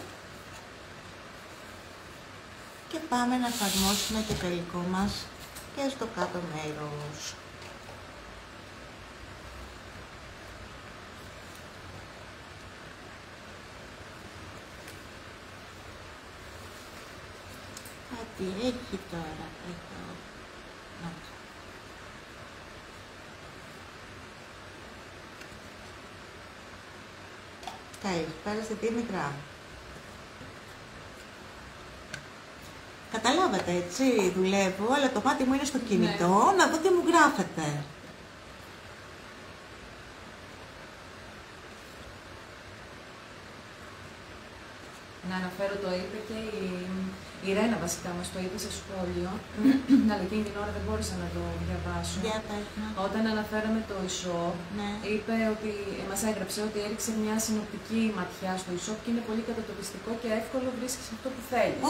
B: Και πάμε να εφαρμόσουμε το υλικό μας και στο κάτω μέρος. Τι έχει τώρα εδώ? Καλησπέρα στη Δήμητρα. Καταλάβατε έτσι, δουλεύω, αλλά το μάτι μου είναι στο κινητό, να δω τι μου γράφετε.
A: Να αναφέρω, το είπε και η Ρένα βασικά μας το είπε σε σχόλιο, αλλά εκείνη την ώρα δεν μπόρεσα να το διαβάσω. Όταν αναφέραμε το e-shop, είπε ότι μας έγραψε ότι έριξε μια συνοπτική ματιά στο e-shop και είναι πολύ κατατοπιστικό και εύκολο βρίσκεις αυτό που θέλεις.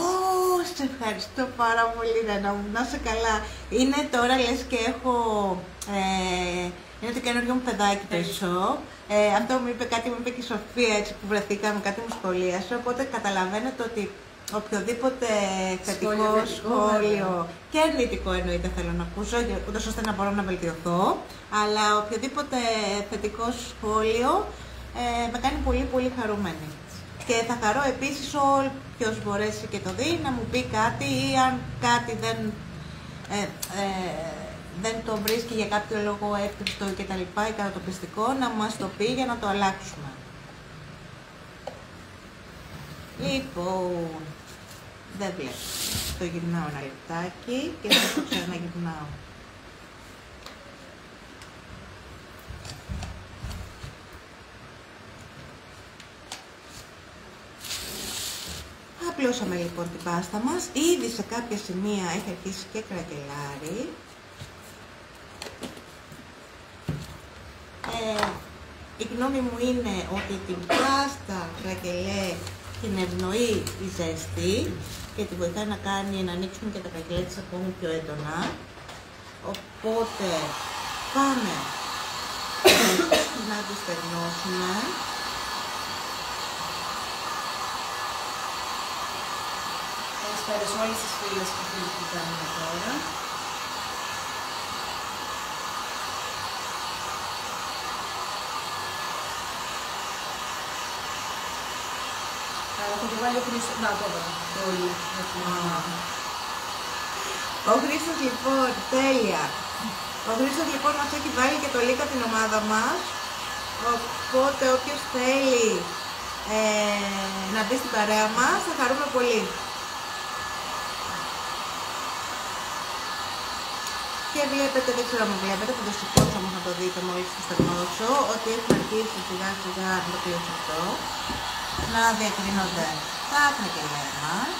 B: Σε ευχαριστώ πάρα πολύ Ρένα μου, να είσαι καλά. Είναι τώρα λες και έχω Είναι το καινούριο μου παιδάκι πίσω. Αυτό μου είπε κάτι, μου είπε και η Σοφία έτσι που βρεθήκαμε, κάτι μου σχολίασε. Οπότε καταλαβαίνετε ότι οποιοδήποτε θετικό σχόλιο και αρνητικό εννοείται θέλω να ακούσω, ούτως ώστε να μπορώ να βελτιωθώ. Αλλά οποιοδήποτε θετικό σχόλιο με κάνει πολύ πολύ χαρούμενη. Και θα χαρώ επίσης όποιος μπορέσει και το δει να μου πει κάτι ή αν κάτι δεν το βρίσκει για κάποιο λόγο εύκριστο κτλ. Ή κατατοπιστικό να μας το πει για να το αλλάξουμε. Λοιπόν, δεν βλέπω. Το γυρνάω ένα λεπτάκι και θα το ξαναγυρνάω. Απλώσαμε λοιπόν την πάστα μας. Ήδη σε κάποια σημεία έχει αρχίσει και κρακελάρι. Η γνώμη μου είναι ότι την πάστα κρακελέ την ευνοεί η ζέστη και την βοηθάει να κάνει να ανοίξουν και τα κρακελέ της ακόμη πιο έντονα. Οπότε πάμε να τις στεγνώσουμε.
A: Καλησπέρα σε όλες τις φίλες και φίλους που κάνουμε τώρα. Αλλά θα το βάλει ο Χρήστος. Να, το βάλω.
B: Ο Χρήστος λοιπόν, τέλεια. Ο Χρήστος λοιπόν μας έχει βάλει και το link από την ομάδα μας. Οπότε όποιος θέλει να μπει στην παρέα μας θα χαρούμε πολύ. Και βλέπετε, δεν ξέρω αν βλέπετε, θα το σηκώσω όμως να το δείτε μόλις το στεγνώσω, ότι έχουν αρχίσει σιγά σιγά να το κλείσω αυτό, να διακρίνονται τα κρακελέ μας.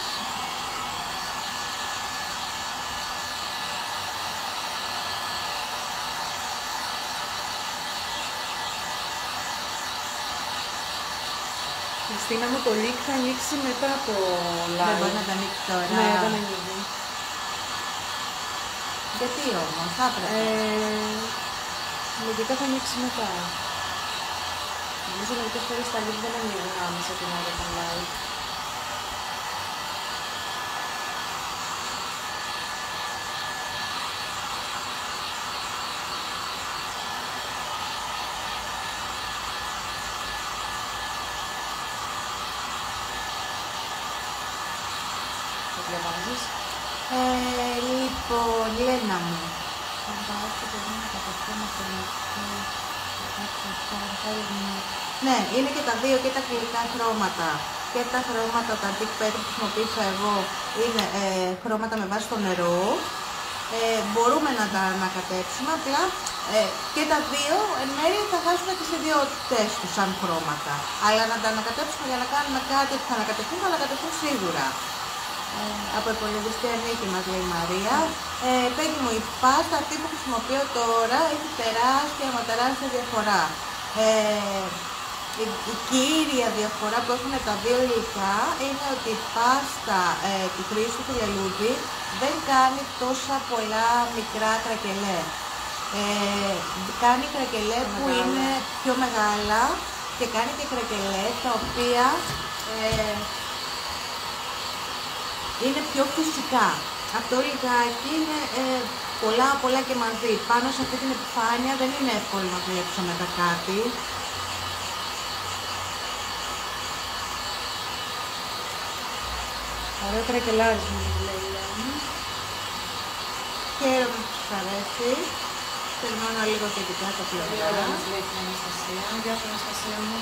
A: Χριστίνα μου, το link θα ανοίξει μετά το live.
B: Δεν μπορεί να το ανοίξει τώρα.
A: Ναι, δεν ανοίγει.
B: Γιατί όμως, θα έπρεπε.
A: Λογικά θα ανοίξει μετά. Νομίζω μερικές φορές τα link δεν ανοίγουν άμεσα την ώρα των live. Το διαβάζεις?
B: Λοιπόν, Λένα μου. Ναι, είναι και τα δύο και τα κλινικά χρώματα. Και τα χρώματα, τα Dick Pet που χρησιμοποίησα εγώ, είναι χρώματα με βάση το νερό. Μπορούμε να τα ανακατέψουμε, απλά και τα δύο εν μέρει θα χάσουμε τις ιδιότητες τους σαν χρώματα. Αλλά να τα ανακατέψουμε για να κάνουμε κάτι που θα ανακατευτούν, θα ανακατευτούν σίγουρα. Από υπολογιστή ανήκει μας λέει η Μαρία. Πέγγι μου, η πάστα αυτή που χρησιμοποιώ τώρα έχει τεράστια διαφορά. Η κύρια διαφορά που έχουν τα δύο υλικά είναι ότι η πάστα του Χρήστου του λελούδι δεν κάνει τόσα πολλά μικρά κρακελέ. Κάνει κρακελέ που είναι πιο μεγάλα και κάνει και κρακελέ τα οποία είναι πιο φυσικά. Αυτό λιγάκι είναι πολλά και μαζί. Πάνω σε αυτή την επιφάνεια δεν είναι εύκολο να δουλέψω μετά κάτι.
A: Ωραίο κρακελάρισμα μου λέει η Λένη.
B: Χαίρομαι που σας αρέσει. Θερμώνω λίγο θετικά τα πλευρά.
A: Ωραία μας λέει την Αναστασία. Γεια σου Αναστασία μου.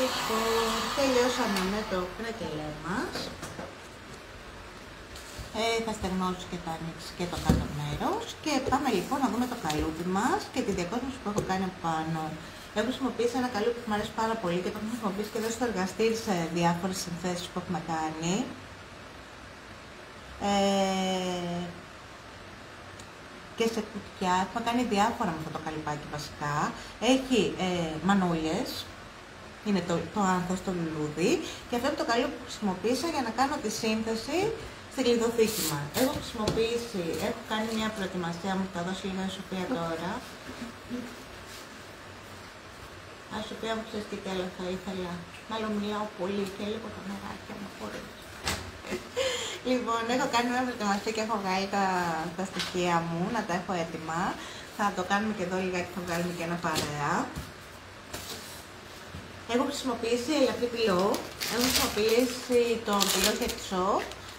B: Λοιπόν, τελειώσαμε με το κρακελέ μας. Θα στεγνώσω και θα ανοίξει και το κάτω μέρος. Και πάμε λοιπόν να δούμε το καλούδι μας και τη διακόσμηση που έχω κάνει από πάνω. Έχω χρησιμοποιήσει ένα καλούπι που μου αρέσει πάρα πολύ και το έχω χρησιμοποιήσει και εδώ στο εργαστήρι σε διάφορες συνθέσεις που έχουμε κάνει. Και σε κουτιά, έχουμε κάνει διάφορα με αυτό το καλυπάκι βασικά. Έχει μανούλες, είναι το άνθος, το λουλούδι, και αυτό είναι το καλούπι που χρησιμοποίησα για να κάνω τη σύνθεση στη κλειδοθήκη μας. Έχω κάνει μια προετοιμασία, μου θα δώσει λίγο η Σοφία τώρα. Η Σοφία μου ξέρεις τι τέλος θα ήθελα, μάλλον μιλάω πολύ και λίγο τα νεράκια μου χωρίς. Λοιπόν, έχω κάνει μια προετοιμασία και έχω βγάλει τα στοιχεία μου, να τα έχω έτοιμα. Θα το κάνουμε και εδώ λιγάκι, θα βγάλουμε και ένα παρέα. Έχω χρησιμοποιήσει ελαφρύ πυλό, έχω χρησιμοποιήσει τον πυλό χερτσό.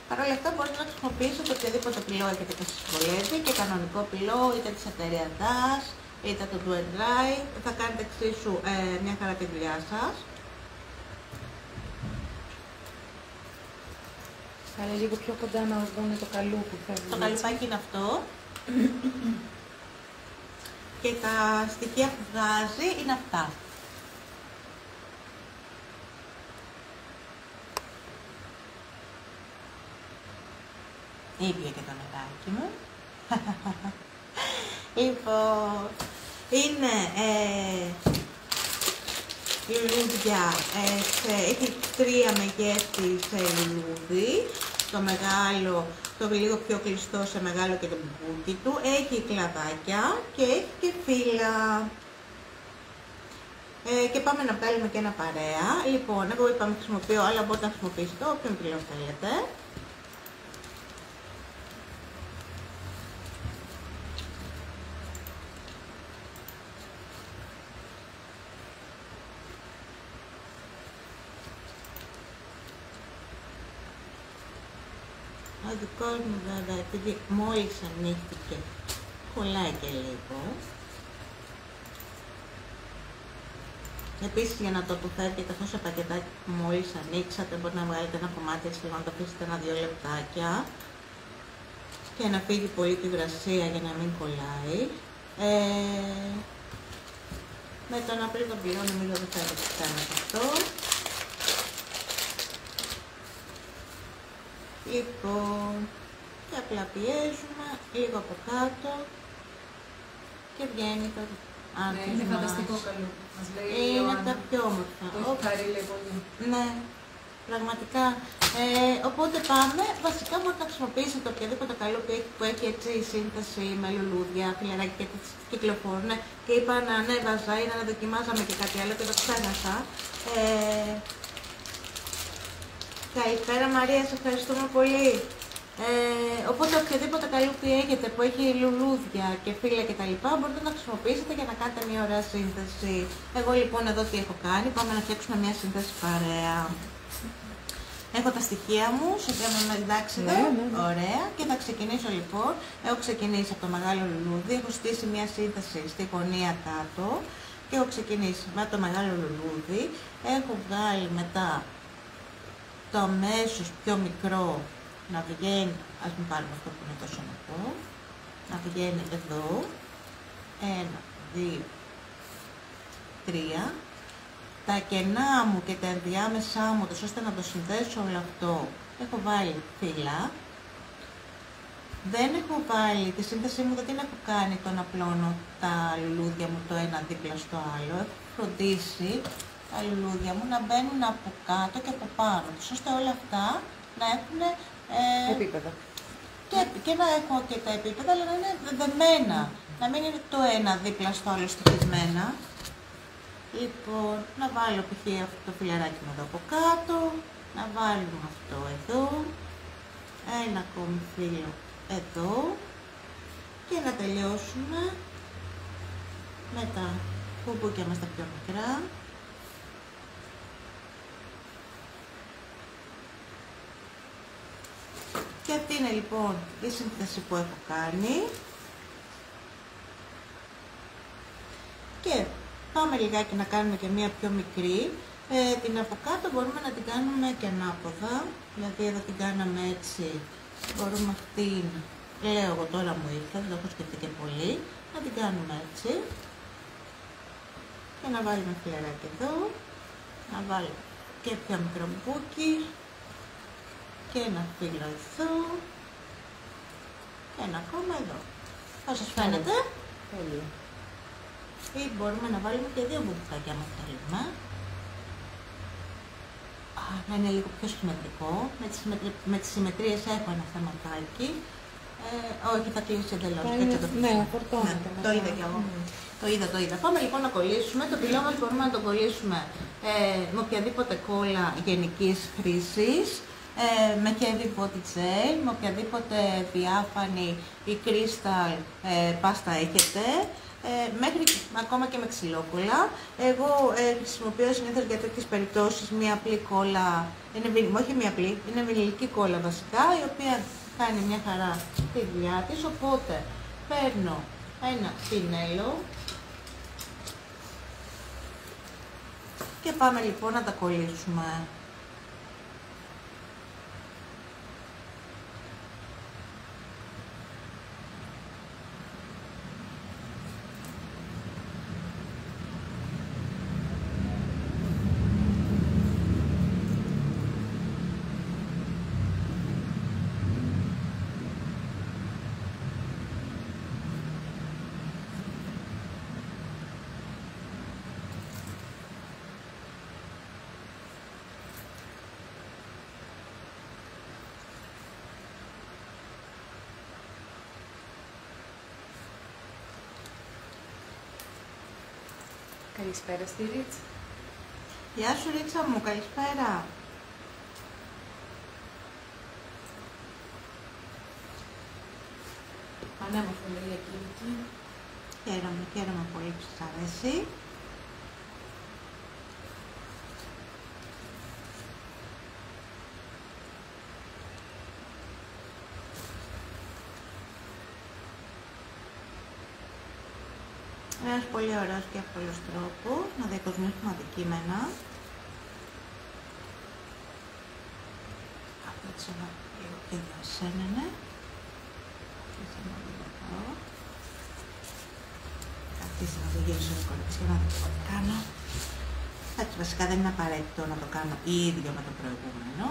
B: Παρ' όλα αυτά μπορείτε να χρησιμοποιήσετε οποιοδήποτε πυλό έχετε και σας βολεύει, και κανονικό πυλό, είτε της εταιρείας DAS, είτε το Do and Dry. Θα κάνετε εξίσου μια χαρά τη δουλειά σας.
A: Κάνε λίγο πιο κοντά να δούμε το καλούπι.
B: Το καλουπάκι είναι αυτό. Και τα στοιχεία που βγάζει είναι αυτά. Ήπια και το νεράκι μου. Λοιπόν, είναι λουλούδια, έχει 3 μεγέθη σε λουλούδι, το μεγάλο, το λίγο πιο κλειστό σε μεγάλο και το μπουκούκι του, έχει κλαδάκια και έχει και φύλλα. Και πάμε να βγάλουμε και ένα παρέα. Λοιπόν, εγώ είπαμε χρησιμοποιώ, αλλά μπορείτε να χρησιμοποιήσετε όποιον πυλό θέλετε. Ο δικός μου βέβαια, επειδή μόλις ανοίχτηκε, κολλάει και λίγο. Επίσης, για να το τοποθετείτε αυτό σε πακετάκι που μόλις ανοίξατε, μπορείτε να βγάλετε ένα κομμάτι έτσι λίγο, να το αφήσετε 1-2 λεπτάκια και να φύγει πολύ τη υγρασία για να μην κολλάει. Με τον απλή τον πυλό νομίζω δεν θα έπρεπε αυτό. Λοιπόν, και απλά πιέζουμε λίγο από κάτω και βγαίνει το άνθος.
A: Είναι φανταστικό καλούπι. Μας λέει
B: είναι τα πιο όμορφα.
A: Το έχει χαρεί λέει πολύ.
B: Ναι, πραγματικά. Οπότε πάμε, βασικά μπορείτε να χρησιμοποιήσετε οποιαδήποτε καλούπι που έχει έτσι σύνθεση με λουλούδια, φιλαράκια και έτσι κυκλοφορούν. Και είπα να ανέβαζα ή να δοκιμάζαμε και κάτι άλλο και το ξέχασα. Καλησπέρα Μαρία, σε ευχαριστούμε πολύ. Οπότε οποιοδήποτε καλούπι έχετε που έχει λουλούδια και φύλλα κτλ. Μπορείτε να χρησιμοποιήσετε για να κάνετε μια ωραία σύνθεση. Εγώ λοιπόν εδώ τι έχω κάνει, πάμε να φτιάξουμε μια σύνθεση παρέα. Έχω τα στοιχεία μου, σε οποία είμαι εντάξει εδώ, ωραία, και θα ξεκινήσω λοιπόν. Έχω ξεκινήσει από το μεγάλο λουλούδι, έχω στήσει μια σύνθεση στη γωνία κάτω και έχω ξεκινήσει με το μεγάλο λουλούδι. Έχω βγάλει μετά το αμέσως πιο μικρό να βγαίνει, ας μην πάρουμε αυτό που είναι τόσο μικρό, να βγαίνει εδώ, 1, 2, 3, τα κενά μου και τα ενδιάμεσά μου, ώστε να το συνδέσω όλο αυτό, έχω βάλει φύλλα, δεν έχω βάλει, τη σύνθεσή μου δεν την έχω κάνει το να απλώνω τα λουλούδια μου το ένα δίπλα στο άλλο, έχω φροντίσει τα λουλούδια μου να μπαίνουν από κάτω και από πάνω τους, ώστε όλα αυτά να έχουν
A: επίπεδα.
B: Και να έχω και τα επίπεδα, αλλά να είναι δεδεμένα, να μην είναι το ένα δίπλα στο άλλο στοιχισμένα. Λοιπόν, να βάλω π.χ. αυτό το φιλαράκι μου εδώ από κάτω, να βάλουμε αυτό εδώ, ένα ακόμη φύλλο εδώ και να τελειώσουμε με τα κουμπούκια μας τα πιο μικρά. Και αυτή είναι λοιπόν η σύνθεση που έχω κάνει. Και πάμε λιγάκι να κάνουμε και μία πιο μικρή. Την από κάτω μπορούμε να την κάνουμε και ανάποδα. Δηλαδή εδώ την κάναμε έτσι. Μπορούμε αυτήν, λέω εγώ τώρα μου ήρθε, δεν το έχω σκεφτεί και πολύ. Να την κάνουμε έτσι. Και να βάλουμε φιλεράκι εδώ, να βάλω και πιο μικρό μπουκι και ένα φύλλο εδώ και ένα ακόμα εδώ. Θα σας φαίνεται.
A: Τέλεια.
B: Ή μπορούμε να βάλουμε και 2 μπουκάκια αν θέλουμε. Να είναι λίγο πιο συμμετρικό. Με τις συμμετρίες έχω ένα θεματάκι. Όχι, θα κλείσει εντελώς.
A: Ναι, φορτώνεται.
B: Το είδα κι εγώ. Το είδα. Πάμε λοιπόν να κολλήσουμε. Το πυλό μας μπορούμε να το κολλήσουμε με οποιαδήποτε κόλλα γενικής χρήσης, με heavy body gel, με οποιαδήποτε διάφανη ή crystal πάστα έχετε, μέχρι ακόμα και με ξυλόκολλα. Εγώ χρησιμοποιώ συνήθως για τέτοιες περιπτώσεις μία απλή κόλλα, όχι μία απλή, είναι βινιλική κόλλα βασικά, η οποία κάνει μια χαρά τη δουλειά της, οπότε παίρνω ένα πινέλο και πάμε λοιπόν να τα κολλήσουμε.
A: Καλησπέρα στη Ρίτσα.
B: Γεια σου Ρίτσα μου, καλησπέρα.
A: Πανέμορφο λέει η Ακίνητη.
B: Χαίρομαι πολύ που σας αρέσει. Ένας πολύ ωραίος και εύκολος τρόπος να διακοσμήσουμε αντικείμενα. Αυτό έτσι λίγο και εδώ εσένα, ναι. Καθίστε να το γυρίσω λίγο κορίτσια, να το κάνω. Εντάξει, βασικά δεν είναι απαραίτητο να το κάνω ίδιο με το προηγούμενο,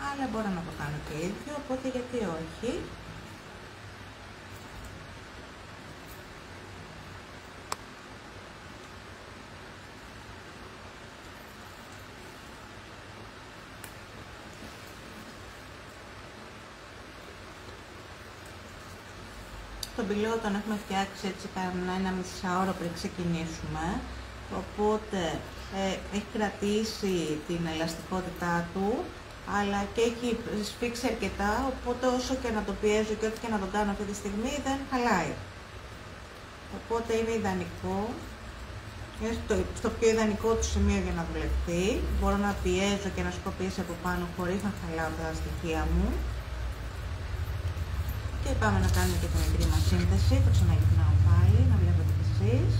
B: αλλά μπορώ να το κάνω και ίδιο, οπότε γιατί όχι. Τον πυλό τον έχουμε φτιάξει έτσι κάνα 1,5 ώρα πριν ξεκινήσουμε, οπότε έχει κρατήσει την ελαστικότητά του, αλλά και έχει σφίξει αρκετά, οπότε όσο και να το πιέζω και ό,τι και να το κάνω αυτή τη στιγμή δεν χαλάει. Οπότε είναι ιδανικό, είναι στο πιο ιδανικό του σημείο για να δουλευτεί. Μπορώ να πιέζω και να σκοπίσει από πάνω χωρίς να χαλάω τα στοιχεία μου. Και πάμε να κάνουμε και την μικρή μας σύνθεση. Το ξαναγυρνάω πάλι, να βλέπετε κι εσείς.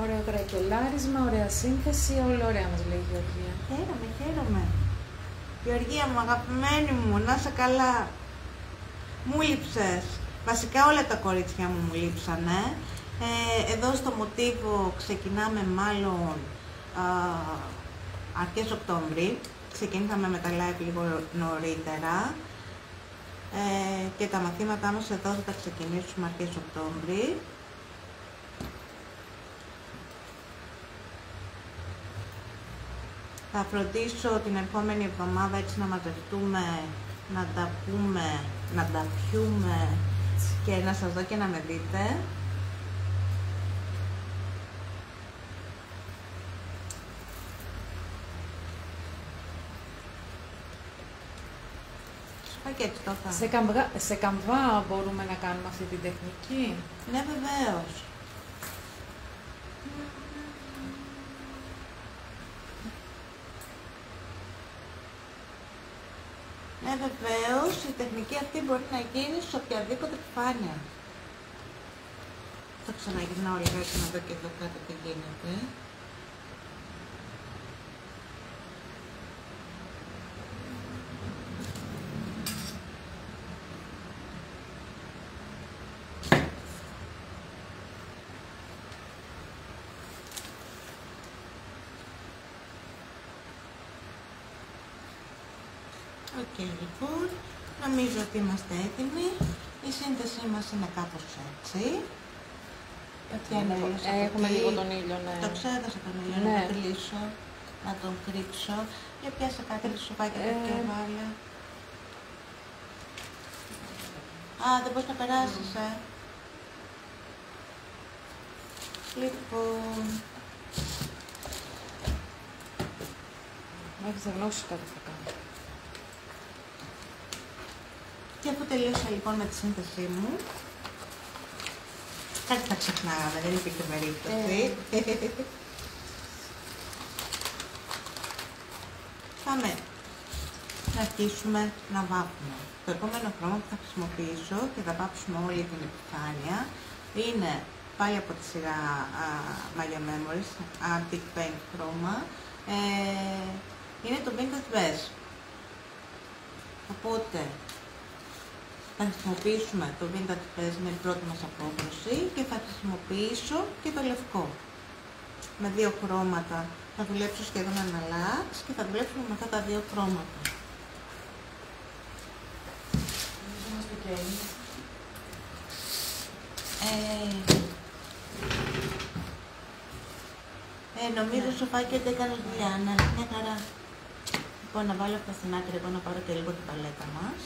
A: Ωραίο κρακελάρισμα, ωραία σύνθεση, όλα ωραία μας λέει η Γεωργία.
B: Χαίρομαι. Γεωργία μου, αγαπημένη μου, να είσαι καλά. Μου λείψες. Βασικά όλα τα κορίτσια μου λείψανε. Εδώ στο μοτίβο ξεκινάμε μάλλον αρχές Οκτώβρη. Ξεκινήσαμε με τα live λίγο νωρίτερα. Και τα μαθήματά μας εδώ θα τα ξεκινήσουμε αρχές Οκτώβρη. Θα φροντίσω την ερχόμενη εβδομάδα έτσι να μαζευτούμε, να τα πούμε, να τα πιούμε και να σας δω και να με δείτε.
A: Σε καμβά μπορούμε να κάνουμε αυτή την τεχνική.
B: Ναι, βεβαίως. Ναι, βεβαίως, η τεχνική αυτή μπορεί να γίνει σε οποιαδήποτε επιφάνεια. Θα ξαναγυρνάω λιγάκι να δω και εδώ κάτω τι γίνεται. Και λοιπόν, νομίζω ότι είμαστε έτοιμοι. Η σύνθεσή μας είναι κάπως έτσι.
A: Έχουμε λίγο τον ήλιο, ναι.
B: Το ξέχασα τον ήλιο,
A: ναι.
B: Να τον κλείσω, να τον κρύψω. Για πιάσε κάτι σουπάκι και βάλε. Α, δεν μπορείς να περάσεις, Λοιπόν...
A: Έχεις γνώσει κάτι θα κάνω.
B: Και αφού τελείωσα λοιπόν με τη σύνθεσή μου, κάτι θα ξεχνάγαμε, δεν υπήρχε περίπτωση. Πάμε να αρχίσουμε να βάφουμε. Το επόμενο χρώμα που θα χρησιμοποιήσω και θα βάψουμε όλη την επιφάνεια είναι πάλι από τη σειρά Maya Memories, Antique Paint χρώμα. Είναι το Vintage Beige. Οπότε θα χρησιμοποιήσουμε το Vintage Beige, είναι η πρώτη μας απόκρουση, και θα χρησιμοποιήσω και το λευκό. Με δύο χρώματα θα δουλέψω σχεδόν αναλάξ και θα δουλέψουμε με αυτά τα δύο χρώματα. Νομίζω Σοφάκη ότι έκανες δουλειά, ναι, μια χαρά. Λοιπόν, να βάλω αυτά στην άκρη, εγώ να πάρω και λίγο την παλέτα μας.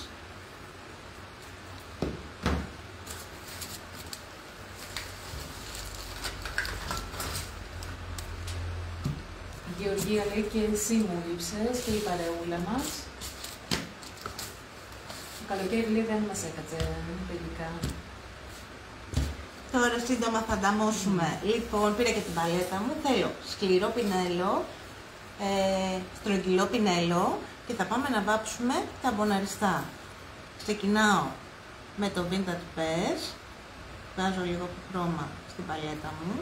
A: Η Γεωργία λέει και εσύ μου λείψες και η παρεούλα μας. Το καλοκαίρι λέει δεν μας έκατσε τελικά.
B: Τώρα σύντομα θα ανταμώσουμε. Λοιπόν, πήρα και την παλέτα μου. Θέλω σκληρό πινέλο, στρογγυλό πινέλο και θα πάμε να βάψουμε τα μποναριστά. Ξεκινάω με το Vintage Beige. Βάζω λίγο χρώμα στην παλέτα μου.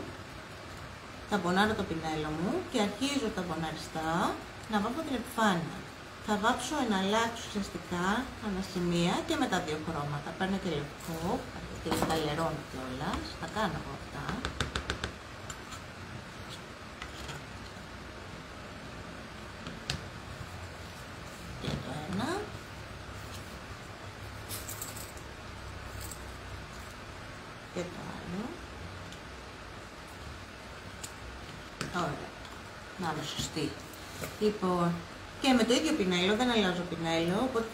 B: Θα μπονάρω το πινέλο μου και αρχίζω τα μποναριστά να βάφω την επιφάνεια. Θα βάψω εναλλάξ ουσιαστικά ανασημεία και με τα δύο χρώματα. Παίρνω και λευκό και τα λερώνω κιόλας. Θα κάνω από αυτά. Και το ένα. Και το άλλο. Ωραία. Να είμαι σωστή. Λοιπόν, και με το ίδιο πινέλο, δεν αλλάζω πινέλο, οπότε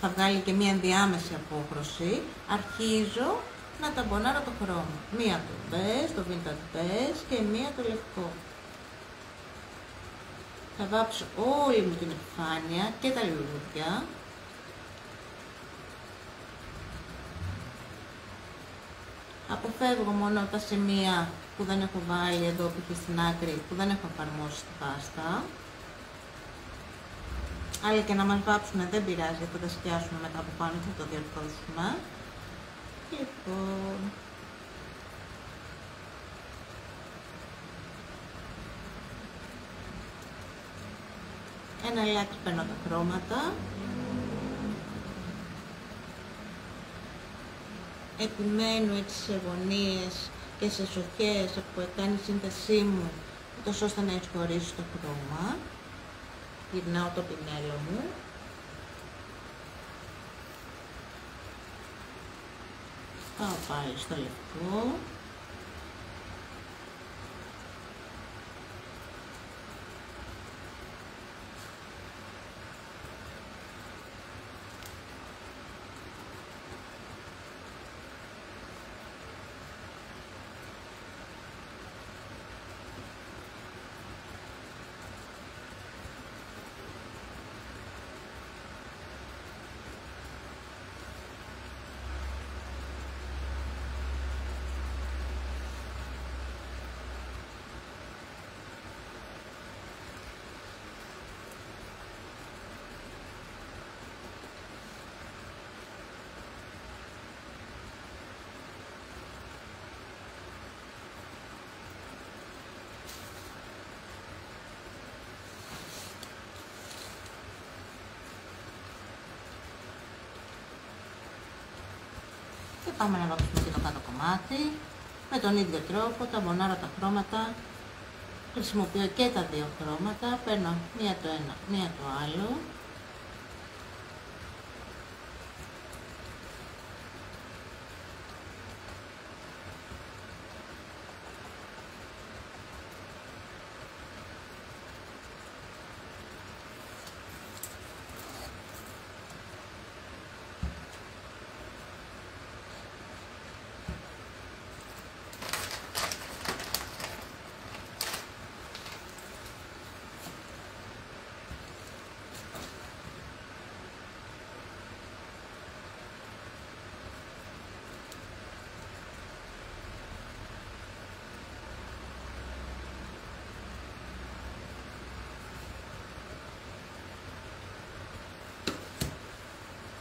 B: θα βγάλει και μία ενδιάμεση απόχρωση. Αρχίζω να ταμπονάρω το χρώμα. Μία το beige, το vintage beige και μία το λευκό. Θα βάψω όλη μου την επιφάνεια και τα λουλούδια. Αποφεύγω μόνο τα σημεία που δεν έχω βάλει εδώ π.χ. στην άκρη, που δεν έχω εφαρμόσει στην πάστα. Άλλοι και να μας βάψουν δεν πειράζει, γιατί θα τα σκιάσουμε μετά από πάνω και θα το διορθώσουμε. Λοιπόν... Ένα λάκι παίρνω τα χρώματα. Επιμένω έτσι σε γωνίες και σε σοχές που κάνει η σύνθεσή μου, τόσο ώστε να εξχωρίσει το χρώμα. Γυρνάω το πινέλο μου. Πάω πάλι στο λευκό. Και πάμε να βάψουμε και το κάτω κομμάτι. Με τον ίδιο τρόπο ταμπονάρω τα χρώματα. Χρησιμοποιώ και τα δύο χρώματα. Παίρνω μία το ένα, μία το άλλο.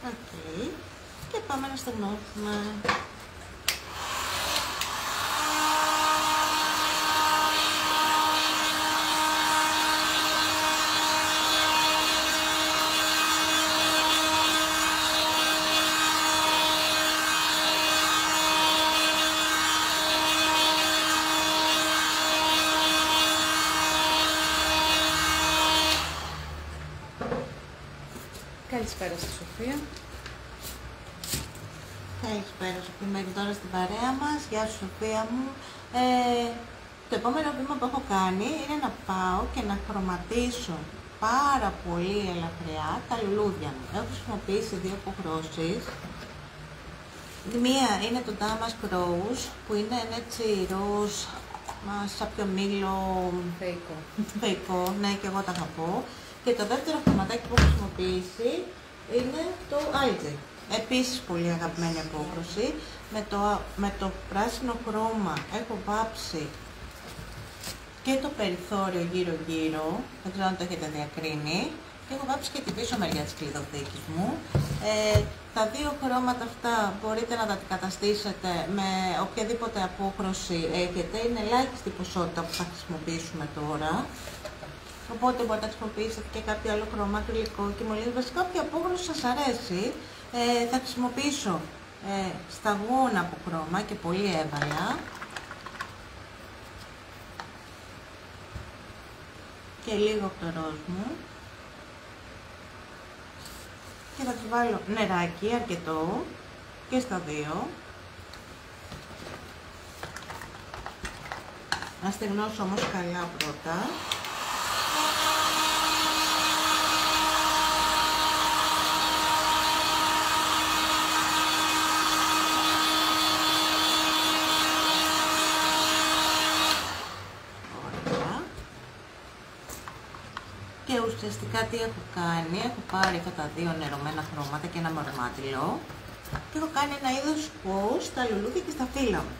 B: Okay. Και πάμε να στεγνώσουμε.
A: Καλησπέρα στη Σοφία.
B: Καλησπέρα Σοφία, μέχρι τώρα στην παρέα μας. Γεια σου Σοφία μου. Το επόμενο βήμα που έχω κάνει είναι να πάω και να χρωματίσω πάρα πολύ ελαφριά τα λουλούδια μου. Έχω χρησιμοποιήσει δύο αποχρώσεις. Μία είναι το Damask Rose που είναι έτσι ροζ, σάπιο μήλο, φεϊκό, ναι, και εγώ τα αγαπώ. Και το δεύτερο χρωματάκι που έχω χρησιμοποιήσει είναι το Algae. Επίσης πολύ αγαπημένη απόχρωση. Με το πράσινο χρώμα έχω βάψει και το περιθώριο γύρω-γύρω, δεν ξέρω αν το έχετε διακρίνει, και έχω βάψει και την πίσω μεριά της κλειδοθήκης μου. Τα δύο χρώματα αυτά μπορείτε να τα αντικαταστήσετε με οποιαδήποτε απόχρωση έχετε, είναι ελάχιστη ποσότητα που θα χρησιμοποιήσουμε τώρα. Οπότε μπορείτε να χρησιμοποιήσετε και κάποιο άλλο χρώμα, ακριλικό και μολύβι. Βασικά όποια απόχρωση σας αρέσει. Θα χρησιμοποιήσω σταγόνα από χρώμα και πολύ έβαλα. Και λίγο από το ροζ μου. Και θα του βάλω νεράκι αρκετό και στα δύο. Να στεγνώσω όμως καλά πρώτα. Και ουσιαστικά τι έχω κάνει, έχω πάρει αυτά τα δύο νερωμένα χρώματα και ένα μορμάτιλο και έχω κάνει ένα είδος φως στα λουλούδια και στα φύλλα μου.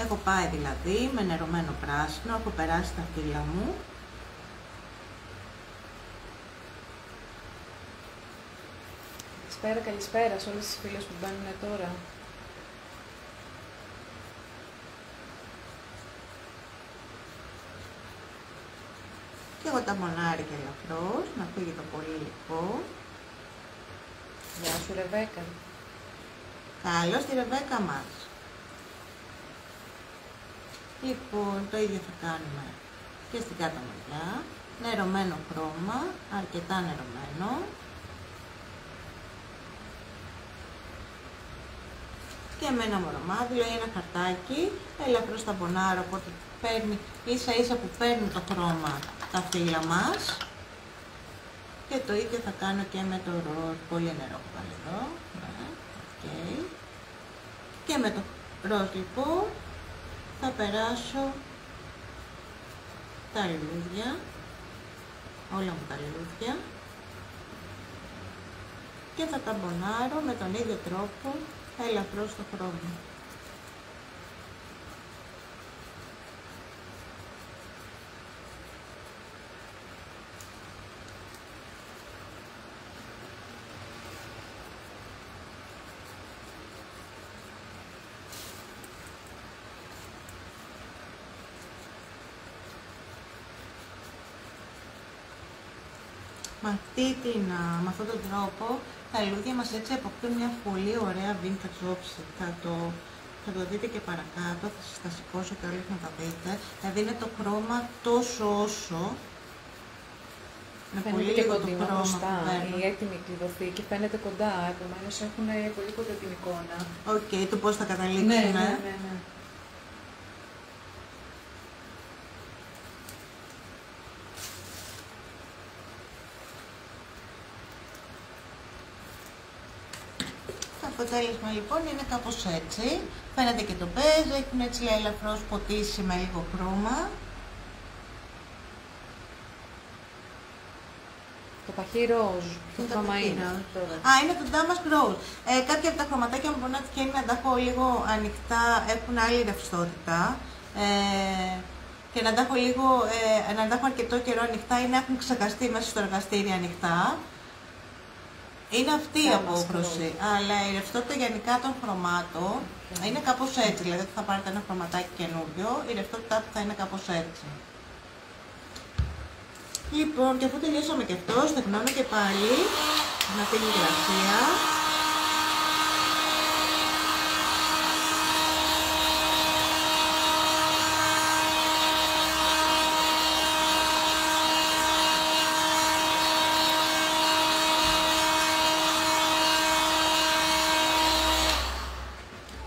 B: Έχω πάει δηλαδή με νερωμένο πράσινο, έχω περάσει τα φύλλα μου.
A: Καλησπέρα σε όλες τις φίλες που μπαίνουν τώρα.
B: Και εγώ τα μονάρι και ελαφρώς, να φύγει το πολύ υλικό.
A: Γεια σου Ρεβέκα.
B: Καλώς τη Ρεβέκα μας. Λοιπόν, το ίδιο θα κάνουμε και στην κάτω μεριά. Νερωμένο χρώμα, αρκετά νερωμένο. Και με ένα μορομάδιλο ή ένα χαρτάκι, ελαφρώς τα μπονάρω, οπότε παίρνει ίσα ίσα που παίρνει το χρώμα τα φύλλα μας. Και το ίδιο θα κάνω και με το ροζ, πολύ νερό που βάλω εδώ. Okay. Και με το ροζ λοιπόν θα περάσω τα λουλούδια, όλα μου τα λουλούδια, και θα τα μπονάρω με τον ίδιο τρόπο ελαφρώς στο χρώμα. Με αυτόν τον τρόπο τα λουλούδια μας έτσι αποκτούν μια πολύ ωραία vintage όψη. Θα το δείτε και παρακάτω, θα σας τα σηκώσω και όλοι να τα δείτε. Δηλαδή είναι το χρώμα τόσο όσο. Με
A: φαίνεται πολύ και κοντινό μπροστά. Η έτοιμη κλειδοθήκη φαίνεται κοντά, επομένως έχουν πολύ κοντά την εικόνα.
B: Οκ, το πώς θα καταλήξουμε.
A: Ναι.
B: Το αποτέλεσμα λοιπόν είναι κάπως έτσι. Φαίνεται και το μπέζ, έχουν έτσι ελαφρώς ποτίσει με λίγο χρώμα.
A: Το παχύ ροζ, ποιο χρώμα είναι?
B: Είναι το Damask Rose. Κάποια από τα χρωματάκια μου μπορεί να τυχαίνει να τα έχω λίγο ανοιχτά, έχουν άλλη ρευστότητα. Και να τα έχω να τα έχω αρκετό καιρό ανοιχτά ή να έχουν ξεκαστεί μέσα στο εργαστήρι ανοιχτά. Είναι αυτή η απόχρωση, αλλά η ρευστότητα γενικά των χρωμάτων είναι κάπως έτσι, δηλαδή θα πάρετε ένα χρωματάκι καινούριο, η ρευστότητά του θα είναι κάπως έτσι. Λοιπόν, και αφού τελειώσαμε και αυτό, στεγνώνω και πάλι με αυτή την υγρασία.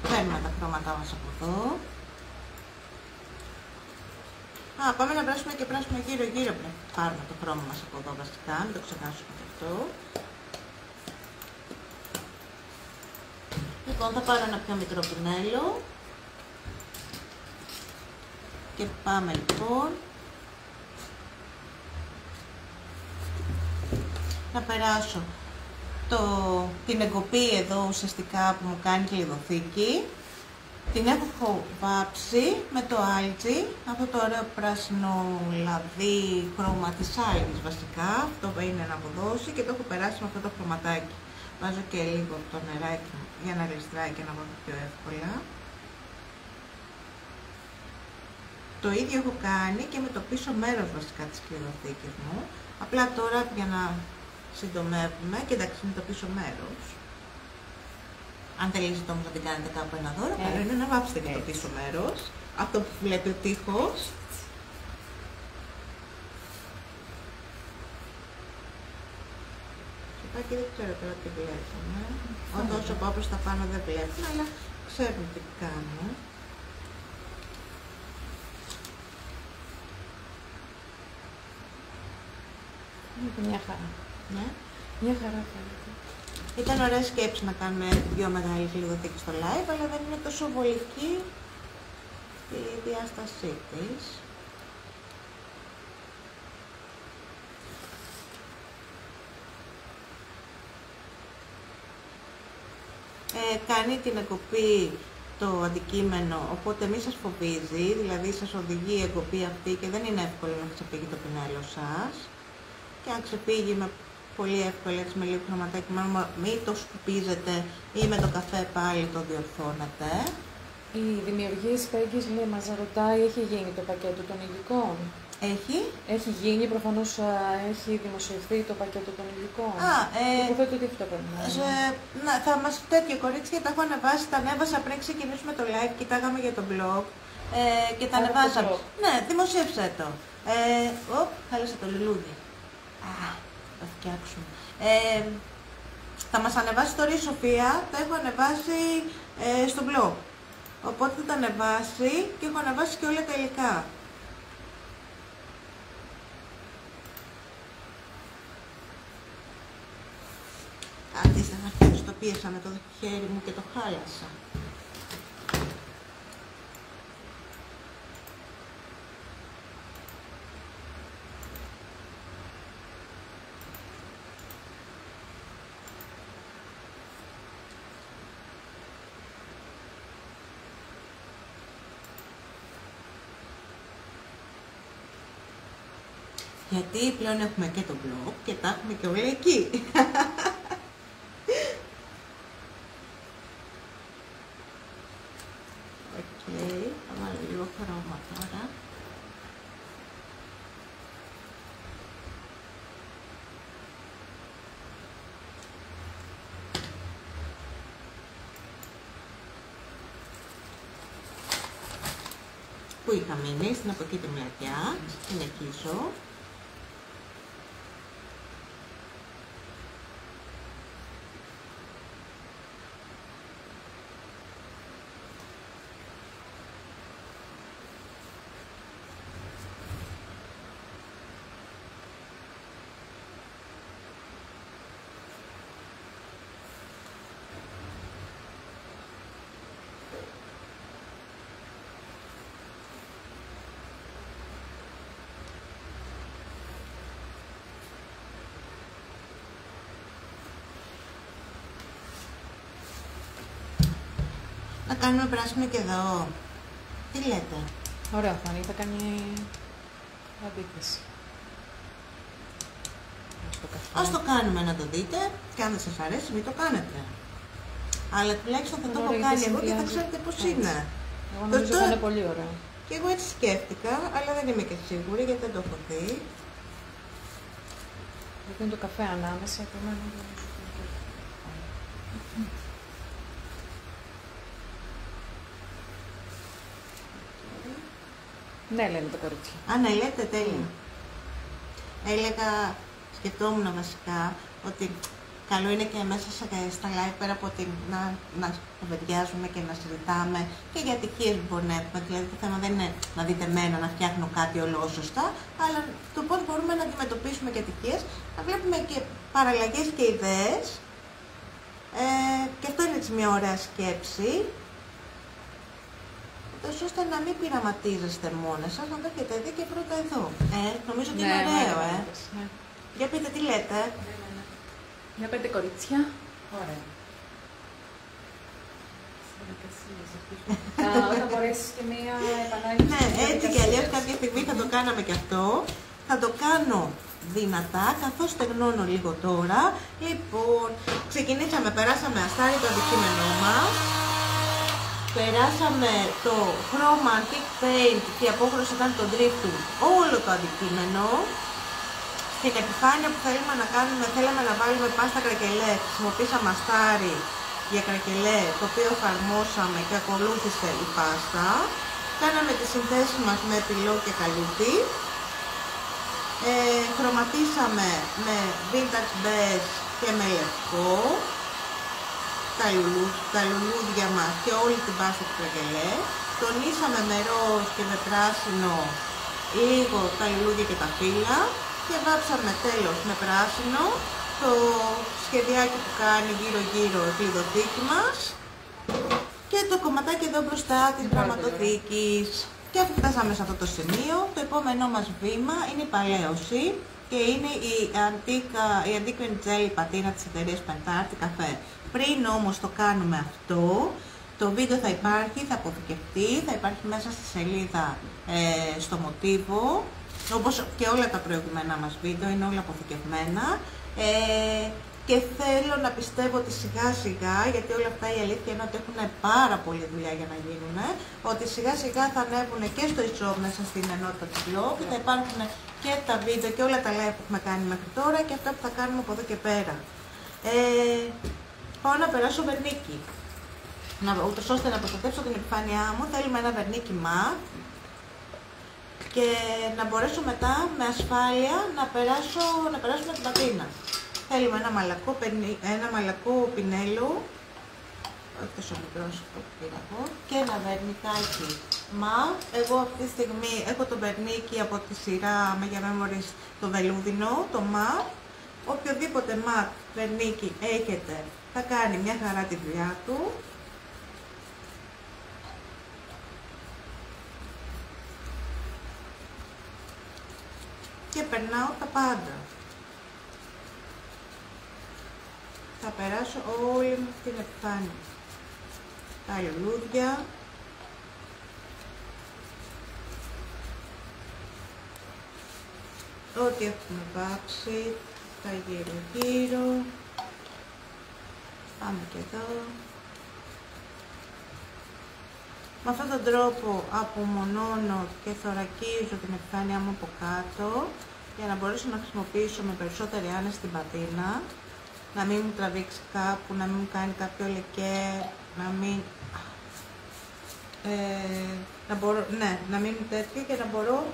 B: Παίρνουμε τα χρώματά μας από εδώ. Πάμε να βράσουμε και πράσινο γύρω-γύρω πριν πάρουμε το χρώμα μας από εδώ βασικά, μην το ξεχάσουμε και αυτό. Λοιπόν, θα πάρω ένα πιο μικρό πινέλο. Και πάμε λοιπόν να περάσω την εγκοπή εδώ ουσιαστικά που μου κάνει κλειδοθήκη. Την έχω βάψει με το άλτζι, αυτό το ωραίο πράσινο λαδί χρώμα της άλγης βασικά, αυτό που είναι να αποδώσει και το έχω περάσει με αυτό το χρωματάκι. Βάζω και λίγο το νεράκι για να γλιστράει και να βάλω πιο εύκολα. Το ίδιο έχω κάνει και με το πίσω μέρος βασικά της κλειδοθήκης μου. Απλά τώρα για να συντομεύουμε, κοιτάξτε είναι το πίσω μέρος. Αν θέλετε όμως να την κάνετε κάπου ένα δώρο, καλό είναι να βάψετε και το πίσω μέρος. Αυτό που βλέπει ο τοίχος. Σοπάκι δεν ξέρω τώρα τι βλέπουμε. Όσο πάω προς τα πάνω δεν βλέπουμε, αλλά ξέρουμε τι κάνω.
A: Είναι μια χαρά.
B: Ναι.
A: Μια χαρά φαίνεται.
B: Ήταν ωραία σκέψη να κάνουμε πιο μεγάλη κλειδοθήκη στο live, αλλά δεν είναι τόσο βολική η διάστασή της. Κάνει την εγκοπή το αντικείμενο, οπότε μη σας φοβίζει, δηλαδή σας οδηγεί η εγκοπή αυτή και δεν είναι εύκολο να ξεφύγει το πινέλο σας. Και αν ξεφύγει με πολύ εύκολα, έτσι με λίγο χρωματάκι, μην το σκουπίζετε ή με το καφέ πάλι το διορθώνετε.
A: Η δημιουργία της Πέγκης λέει, μας ρωτάει, έχει γίνει το πακέτο των υλικών?
B: Έχει
A: γίνει, προφανώς έχει δημοσιευθεί το πακέτο των υλικών. Υποθέτω ότι αυτό πρέπει να
B: θα μας τέτοιο κορίτσια τα έχω ανεβάσει, τα ανέβασα πριν ξεκινήσουμε το live, κοιτάγαμε για το blog και τα ανεβάσαμε. Ναι, δημοσίευσέ το. Χάλασα το λουλούδι. Θα φτιάξουμε. Θα μας ανεβάσει τώρα η Σοφία, τα έχω ανεβάσει στο blog. Οπότε θα τα ανεβάσει και έχω ανεβάσει και όλα τα υλικά. Αντίστοιχα, το πίεσα με το χέρι μου και το χάλασα. Γιατί πλέον έχουμε και το blog και τα έχουμε και όλα εκεί. Θα βάλω λίγο χρώμα τώρα. Πού είχα μείνει, στην από εκεί τη μεριά, συνεχίζω. Να κάνουμε πράσινο και εδώ. Τι λέτε?
A: Ωραία θα είναι, θα κάνει αντίθεση. στο καφέ.
B: Ας το κάνουμε να το δείτε και αν δεν σας αρέσει μην το κάνετε. Αλλά τουλάχιστον θα το έχω κάνει εγώ και θα ξέρετε πώς είναι.
A: Εγώ νομίζω ότι είναι πολύ ωραίο.
B: Και εγώ έτσι σκέφτηκα, αλλά δεν είμαι και σίγουρη γιατί δεν το έχω δει.
A: Γιατί είναι το καφέ ανάμεσα, επομένως. Ναι, λένε τα κορίτσια.
B: Α, ναι, λέτε, τέλεια. Έλεγα, σκεφτόμουν βασικά, ότι καλό είναι και μέσα στα live, πέρα από ότι να κουβεντιάζουμε και να συζητάμε και για ατυχίες που μπορεί να έχουμε. Δηλαδή, το θέμα δεν είναι να δείτε εμένα να φτιάχνω κάτι ολόσωστα, αλλά το πώς μπορούμε να αντιμετωπίσουμε και ατυχίες, να βλέπουμε και παραλλαγές και ιδέες. Και αυτό είναι έτσι μια ωραία σκέψη. Τόσο ώστε να μην πειραματίζεστε μόνοι σας, να το έχετε δει και πρώτα εδώ. Νομίζω ότι είναι ωραίο,
A: Ναι.
B: Για πείτε τι λέτε.
A: Για 5 κορίτσια. Ωραία. Θα μπορέσεις και μία επανάληψη.
B: Ναι, έτσι κι αλλιώς κάποια στιγμή θα το κάναμε και αυτό. Θα το κάνω δυνατά, καθώς στεγνώνω λίγο τώρα. Λοιπόν, ξεκινήσαμε, περάσαμε αστάρι το αντικείμενό μας. Περάσαμε το χρώμα Antique Paint και η απόχρωση ήταν το drifting, όλο το αντικείμενο. Στην επιφάνεια που θέλαμε να βάλουμε πάστα κρακελέ, χρησιμοποίησαμε αστάρι για κρακελέ, το οποίο εφαρμόσαμε και ακολούθησε η πάστα. Κάναμε τις συνθέσεις μας με πυλό και καλούτι. Χρωματίσαμε με vintage beige και με λευκό τα λουλούδια μας και όλη την πάστα του κρακελέ. Τονίσαμε με ροζ και με πράσινο λίγο τα λουλούδια και τα φύλλα και βάψαμε τέλος με πράσινο το σχεδιάκι που κάνει γύρω-γύρω η κλειδοθήκη μας και το κομματάκι εδώ μπροστά της γραμματοθήκης. Και αφού φτάσαμε σε αυτό το σημείο, το επόμενό μας βήμα είναι η παλαίωση και είναι η Antique Jelly πατίνα της εταιρείας Πεντάρτη Καφέ. Πριν όμως το κάνουμε αυτό, το βίντεο θα υπάρχει, θα αποθηκευτεί, θα υπάρχει μέσα στη σελίδα στο μοτίβο, όπως και όλα τα προηγούμενα μας βίντεο, είναι όλα αποθηκευμένα. Και θέλω να πιστεύω ότι σιγά σιγά, γιατί όλα αυτά η αλήθεια είναι ότι έχουν πάρα πολλή δουλειά για να γίνουν, ότι σιγά σιγά θα ανέβουν και στο e-shop μέσα στην ενότητα του blog, θα υπάρχουν και τα βίντεο και όλα τα live που έχουμε κάνει μέχρι τώρα και αυτά που θα κάνουμε από εδώ και πέρα. Πάω να περάσω βερνίκι. Ούτως ώστε να προστατεύσω την επιφάνειά μου, θέλουμε ένα βερνίκι ματ και να μπορέσω μετά με ασφάλεια να περάσουμε την πατίνα. Θέλουμε ένα μαλακό πινέλο, όχι τόσο μικρός που πήρα εγώ, και ένα βερνικάκι ματ. Εγώ αυτή τη στιγμή έχω το βερνίκι από τη σειρά Mega Memories, το βελούδινο, το ματ. Οποιοδήποτε ματ βερνίκι έχετε θα κάνει μια χαρά τη δουλειά του. Και περνάω τα πάντα. Θα περάσω όλη μου την επιφάνεια. Τα λουλούδια. Ό,τι έχουμε βάψει, τα γύρω-γύρω. Πάμε και εδώ. Με αυτόν τον τρόπο απομονώνω και θωρακίζω την επιφάνειά μου από κάτω για να μπορέσω να χρησιμοποιήσω με περισσότερη άνεση την πατίνα, να μην μου τραβήξει κάπου, να μην μου κάνει κάποιο λεκέ, να μην τέτοιο και να μπορώ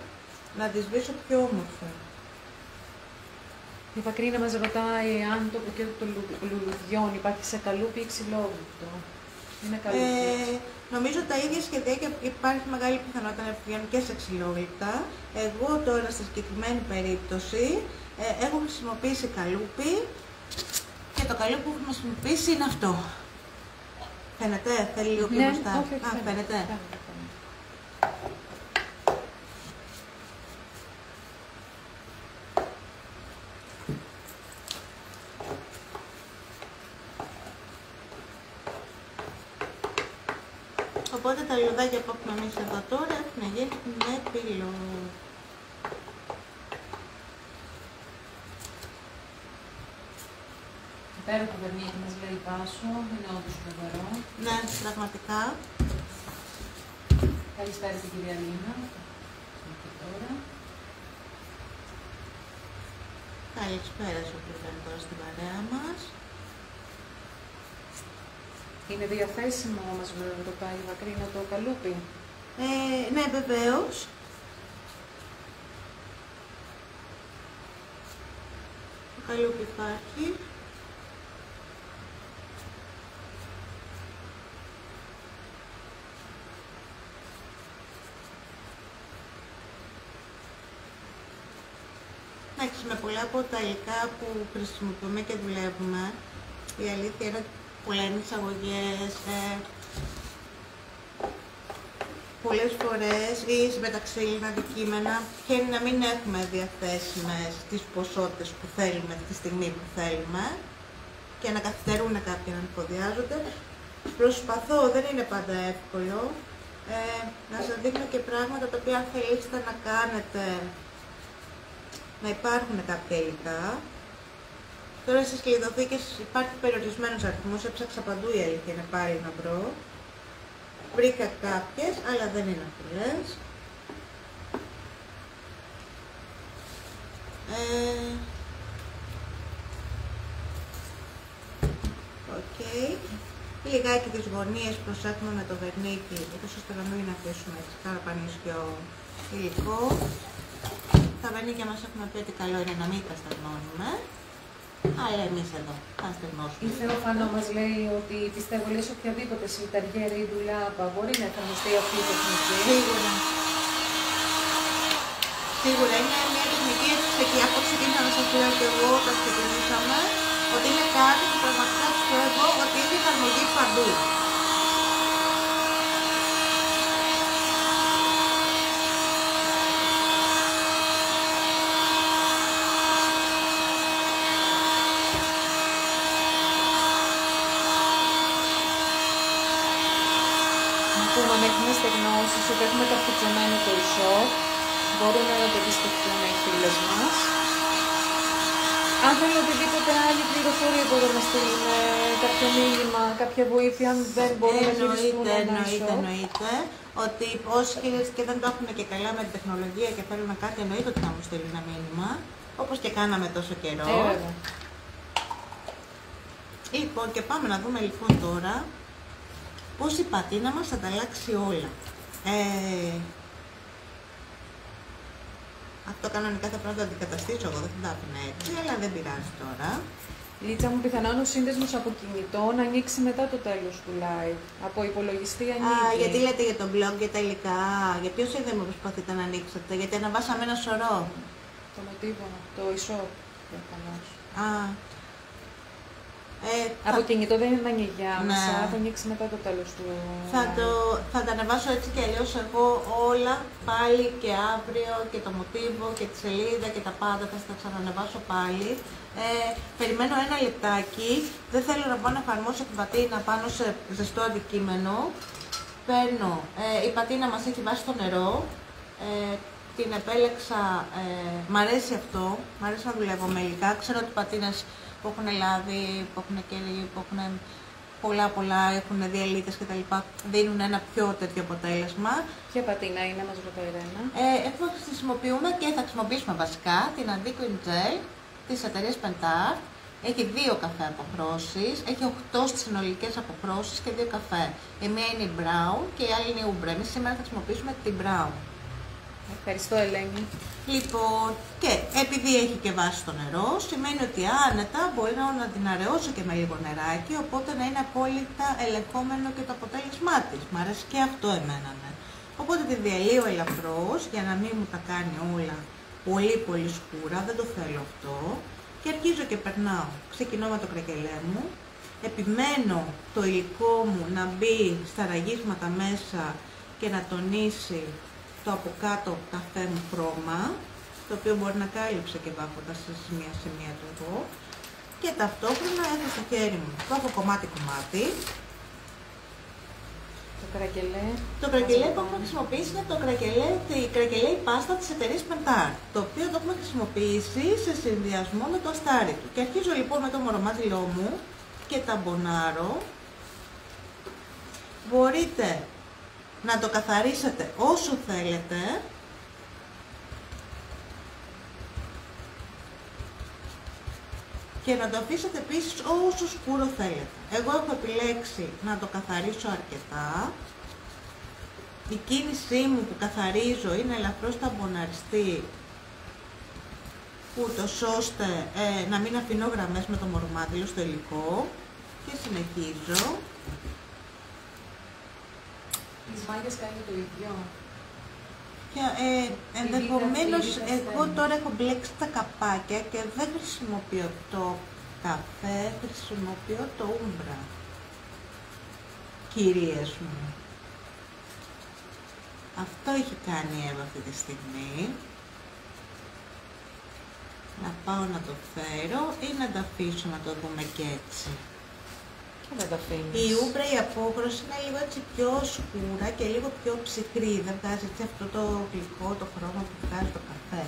B: να τη σβήσω πιο όμορφα.
A: Η Πακρίνα μας ρωτάει αν το μπουκέτο των λουλουδιών υπάρχει σε καλούπι ή ξυλόβουτο. Είναι καλούπι.
B: Νομίζω τα ίδια σχεδιά και υπάρχει μεγάλη πιθανότητα να πηγαίνουν και σε ξυλόβουτα. Εγώ τώρα στη συγκεκριμένη περίπτωση έχω χρησιμοποιήσει καλούπι και το καλούπι που έχω χρησιμοποιήσει είναι αυτό. Φαίνεται, θέλει λίγο πιο μπροστά. Φαίνεται. Οπότε τα λιωδάκια που έχουμε εμείς εδώ τώρα έχουν γίνει με πύλο.
A: Υπέροχο βερνίκι μας λέει Πάσο, είναι όντως φοβερό.
B: Ναι, πραγματικά.
A: Καλησπέρα την κυρία Λίνα. Και τώρα.
B: Καλησπέρα σε όποιον είναι τώρα στην παρέα μας.
A: Είναι διαθέσιμο, μας ρωτάει η Μακρίνα, το καλούπι.
B: Ναι, βεβαίως. Το καλούπι υπάρχει. Εντάξει, με πολλά από τα υλικά που χρησιμοποιούμε και δουλεύουμε, η αλήθεια είναι ότι πολλά είναι εισαγωγές, πολλές φορές ή μεταξύλληνα αντικείμενα και να μην έχουμε διαθέσιμες τις ποσότητες που θέλουμε τη στιγμή που θέλουμε και να καθυστερούν κάποιοι να ανεφοδιάζονται. Προσπαθώ, δεν είναι πάντα εύκολο, να σας δείχνω και πράγματα τα οποία αν θελήσετε να κάνετε, να υπάρχουν κάποια υλικά. Τώρα στις κλειδοθήκες υπάρχει περιορισμένος αριθμός, έψαξα παντού η αλήθεια είναι πάλι να βρω. Βρήκα κάποιες, αλλά δεν είναι πολλές. Οκ. Λιγάκι τις γωνίες προσέχουμε με το βερνίκι, ώστε να μην αφήσουμε έτσι καραπανίσιο υλικό. Τα βερνίκια μας έχουμε πει ότι καλό είναι να μην τα στεγνώνουμε. Αλλά εμείς εδώ θα στεγνώσουμε.
A: Η Θεοφανό μας λέει ότι πιστεύω λέει σε οποιαδήποτε σιλταριέρα ή ντουλάπα μπορεί να εφαρμοστεί αυτή η τεχνική.
B: Σίγουρα. Σίγουρα είναι μια τεχνική εκεί από ξεκίνησα να σας λέω και εγώ όταν ξεκινήσαμε ότι είναι κάτι που πραγματικά πιστεύω ότι έχει εφαρμογή παντού.
A: Αν έχουμε στεγνώσεις ότι έχουμε ταυτιζεμένο το e-shop, μπορούν να το επισκεφτούν οι φίλες μας. Αν θέλουν οτιδήποτε άλλη πληροφορία μπορούν να στείλουν κάποιο μήνυμα, κάποια βοήθεια, αν δεν μπορούν να χειριστούν ένα e-shop.
B: Εννοείται ότι όσοι και δεν το έχουν και καλά με την τεχνολογία και θέλουν κάτι, εννοείται ότι θα μου στείλουν ένα μήνυμα, όπως και κάναμε τόσο καιρό. Λοιπόν, και πάμε να δούμε λοιπόν τώρα πώς η πατίνα μας θα τα αλλάξει όλα. Αυτό κανονικά θα πρέπει να το αντικαταστήσω εγώ, δεν θα τα άφηνα έτσι, αλλά δεν πειράζει τώρα.
A: Λίτσα μου, πιθανόν ο σύνδεσμος από κινητό να ανοίξει μετά το τέλος του live. Από υπολογιστή ανοίγει.
B: Γιατί λέτε για το blog και τα υλικά, για ποιο σύνδεσμο προσπαθείτε να ανοίξετε, γιατί αναβάσαμε ένα σωρό.
A: Το μοτίβο, το e-shop, προφανώς. Από κινητό δεν είναι ανοίγει άμεσα, θα ανοίξει μετά το τέλος του.
B: Θα τα ανεβάσω έτσι και αλλιώς εγώ όλα πάλι και αύριο και το μοτίβο και τη σελίδα και τα πάντα θα τα ξανανεβάσω πάλι. Περιμένω ένα λεπτάκι, δεν θέλω να πάω να εφαρμόσω την πατίνα πάνω σε ζεστό αντικείμενο. Παίρνω, η πατίνα μας έχει βάσει στο νερό, την επέλεξα, μ' αρέσει αυτό, μ' αρέσει να δουλεύω με υλικά, ξέρω ότι οι πατίνες που έχουν λάδι, που έχουν κερί, που έχουν πολλά, έχουν διαλύτες κτλ. Δίνουν ένα πιο τέτοιο αποτέλεσμα.
A: Ποια πατίνα είναι, μας ρωτάει η Ρένα.
B: Χρησιμοποιούμε και θα χρησιμοποιήσουμε βασικά την Antiquin Gel της εταιρείας Pentart. Έχει 2 καφέ αποχρώσεις, έχει 8 συνολικές αποχρώσεις και 2 καφέ. Η μία είναι η Brown και η άλλη είναι η Umbra. Εμείς σήμερα θα χρησιμοποιήσουμε την Brown.
A: Ευχαριστώ, Ελένη.
B: Λοιπόν, και επειδή έχει και βάση στο νερό, σημαίνει ότι άνετα μπορεί να την αραιώσω και με λίγο νεράκι, οπότε να είναι απόλυτα ελεγχόμενο και το αποτέλεσμά της. Μ' αρέσει και αυτό εμένα, ναι. Οπότε τη διαλύω ελαφρώς για να μην μου τα κάνει όλα πολύ σκούρα, δεν το θέλω αυτό. Και αρχίζω και περνάω. Ξεκινώ με το κρακελέ μου, επιμένω το υλικό μου να μπει στα ραγίσματα μέσα και να τονίσει το από κάτω καφέ μου χρώμα, το οποίο μπορεί να κάλυψε και βάφοντας σε σημεία του εγώ. Και ταυτόχρονα έχω στο χέρι μου το από κομμάτι.
A: Το κρακελέ.
B: Το κρακελέ που έχουμε χρησιμοποιήσει είναι η κρακελέ η πάστα της εταιρείας Pentart, το οποίο το έχουμε χρησιμοποιήσει σε συνδυασμό με το αστάρι του. Και αρχίζω λοιπόν με το μορομάτιλό μου και ταμπονάρω. Μπορείτε να το καθαρίσετε όσο θέλετε. Και να το αφήσετε επίσης όσο σκούρο θέλετε. Εγώ έχω επιλέξει να το καθαρίσω αρκετά. Η κίνησή μου που καθαρίζω είναι ελαφρώς ταμποναριστή, ούτως ώστε να μην αφήνω γραμμές με το μορομάτιλο στο υλικό. Και συνεχίζω.
A: Οι σμάγιες κάνει το ίδιο.
B: Ενδεχομένως εγώ τώρα έχω μπλέξει τα καπάκια και δεν χρησιμοποιώ το καφέ, χρησιμοποιώ το ούμπρα, κυρίες μου. Αυτό έχει κάνει η Εύα αυτή τη στιγμή. Να πάω να το φέρω ή να το αφήσω να το δούμε και έτσι. Η ούμπρα, η απόκρωση είναι λίγο έτσι πιο σκούρα και λίγο πιο ψυχρή. Δεν βγάζει έτσι αυτό το γλυκό, το χρώμα που βγάζει το καφέ.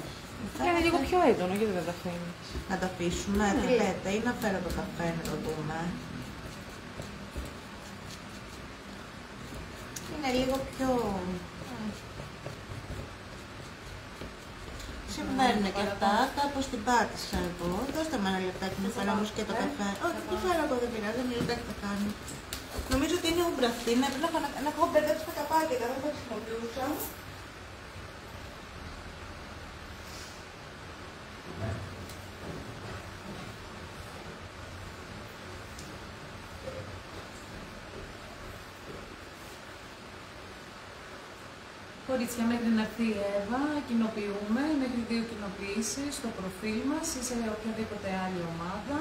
A: Είναι λίγο πιο έντονο, γιατί δεν τα αφήνεις.
B: Να το αφήσουμε, τι λέτε, ή να φέρω το καφέ να το δούμε. Είναι λίγο πιο... Συμβαίνουν και αυτά, κάπως την πάτησα εγώ. Δώστε με ένα λεπτάκι να φέρω όμως και το καφέ. Όχι, το φέρω εγώ, δεν πειράζει, ένα λεπτάκι θα κάνει. Νομίζω ότι είναι ούμπρα αυτή, να έχω μπερδέψει τα καπάκια, δεν τα χρησιμοποιούσα.
A: Κορίτσια, μέχρι να έρθει η Εύα, κοινοποιούμε μέχρι 2 κοινοποιήσεις στο προφίλ μας ή σε οποιαδήποτε άλλη ομάδα.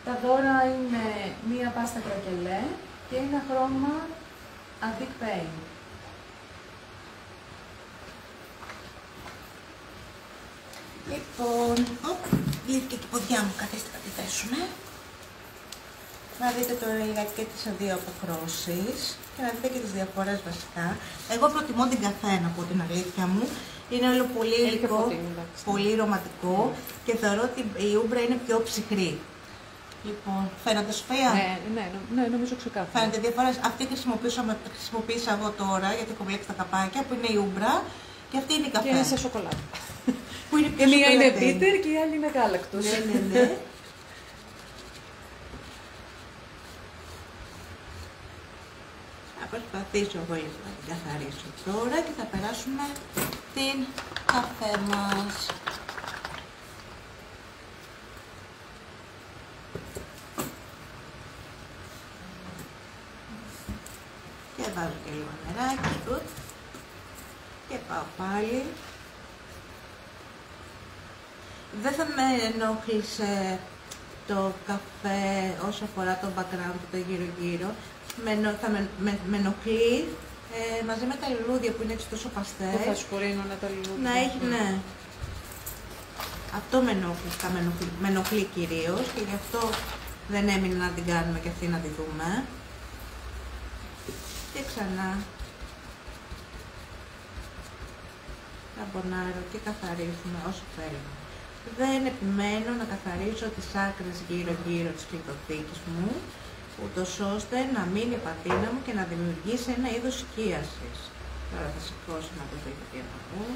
A: Τα δώρα είναι μία πάστα κρακελέ και ένα χρώμα Antique Paint.
B: Λοιπόν, λύθηκε και η ποδιά μου, καθίστε να τη θέσουμε. Να δείτε τώρα λιγάκι και τις δύο αποχρώσεις και να δείτε και τις διαφορές βασικά. Εγώ προτιμώ την καφέ, να πω την αλήθεια μου. Είναι όλο πολύ υλικό, πολύ ρομαντικό και θεωρώ ότι η ούμπρα είναι πιο ψυχρή. Λοιπόν, φαίνεται Σοφία?
A: Ναι, νομίζω ξεκάθαρα.
B: Φαίνεται διαφορές. Αυτή χρησιμοποίησα εγώ τώρα γιατί έχω μπλέξει τα καπάκια που είναι η ούμπρα και αυτή είναι η καφέ.
A: Και είναι σε σοκολάτα.
B: Που είναι πιο
A: η μία είναι
B: σοκολατή.
A: bitter και η άλλη είναι γάλακτος.
B: Ναι. Θα προσπαθήσω εγώ λίγο να την καθαρίσω τώρα και θα περάσουμε την καφέ μας. Και βάζω και λίγο νεράκι και πάω πάλι. Δεν θα με ενόχλησε το καφέ όσο αφορά το background του, το γύρω-γύρω. Θα με ενοχλεί μαζί με τα λουλούδια που είναι έτσι τόσο παστές.
A: Δεν θα σου μπορεί τα λουλούδια.
B: Να έχει, ναι. Αυτό με ενοχλεί κυρίως και γι' αυτό δεν έμεινε να την κάνουμε και αυτή να τη δούμε. Και ξανά. Ταμπονάρω και καθαρίζουμε όσο θέλουμε. Δεν επιμένω να καθαρίσω τις άκρες γύρω-γύρω της κλειδοθήκης μου, ούτως ώστε να μείνει η πατίνα μου και να δημιουργήσει ένα είδος οικίασης. Τώρα θα σηκώσω να το δείτε τι εννοώ.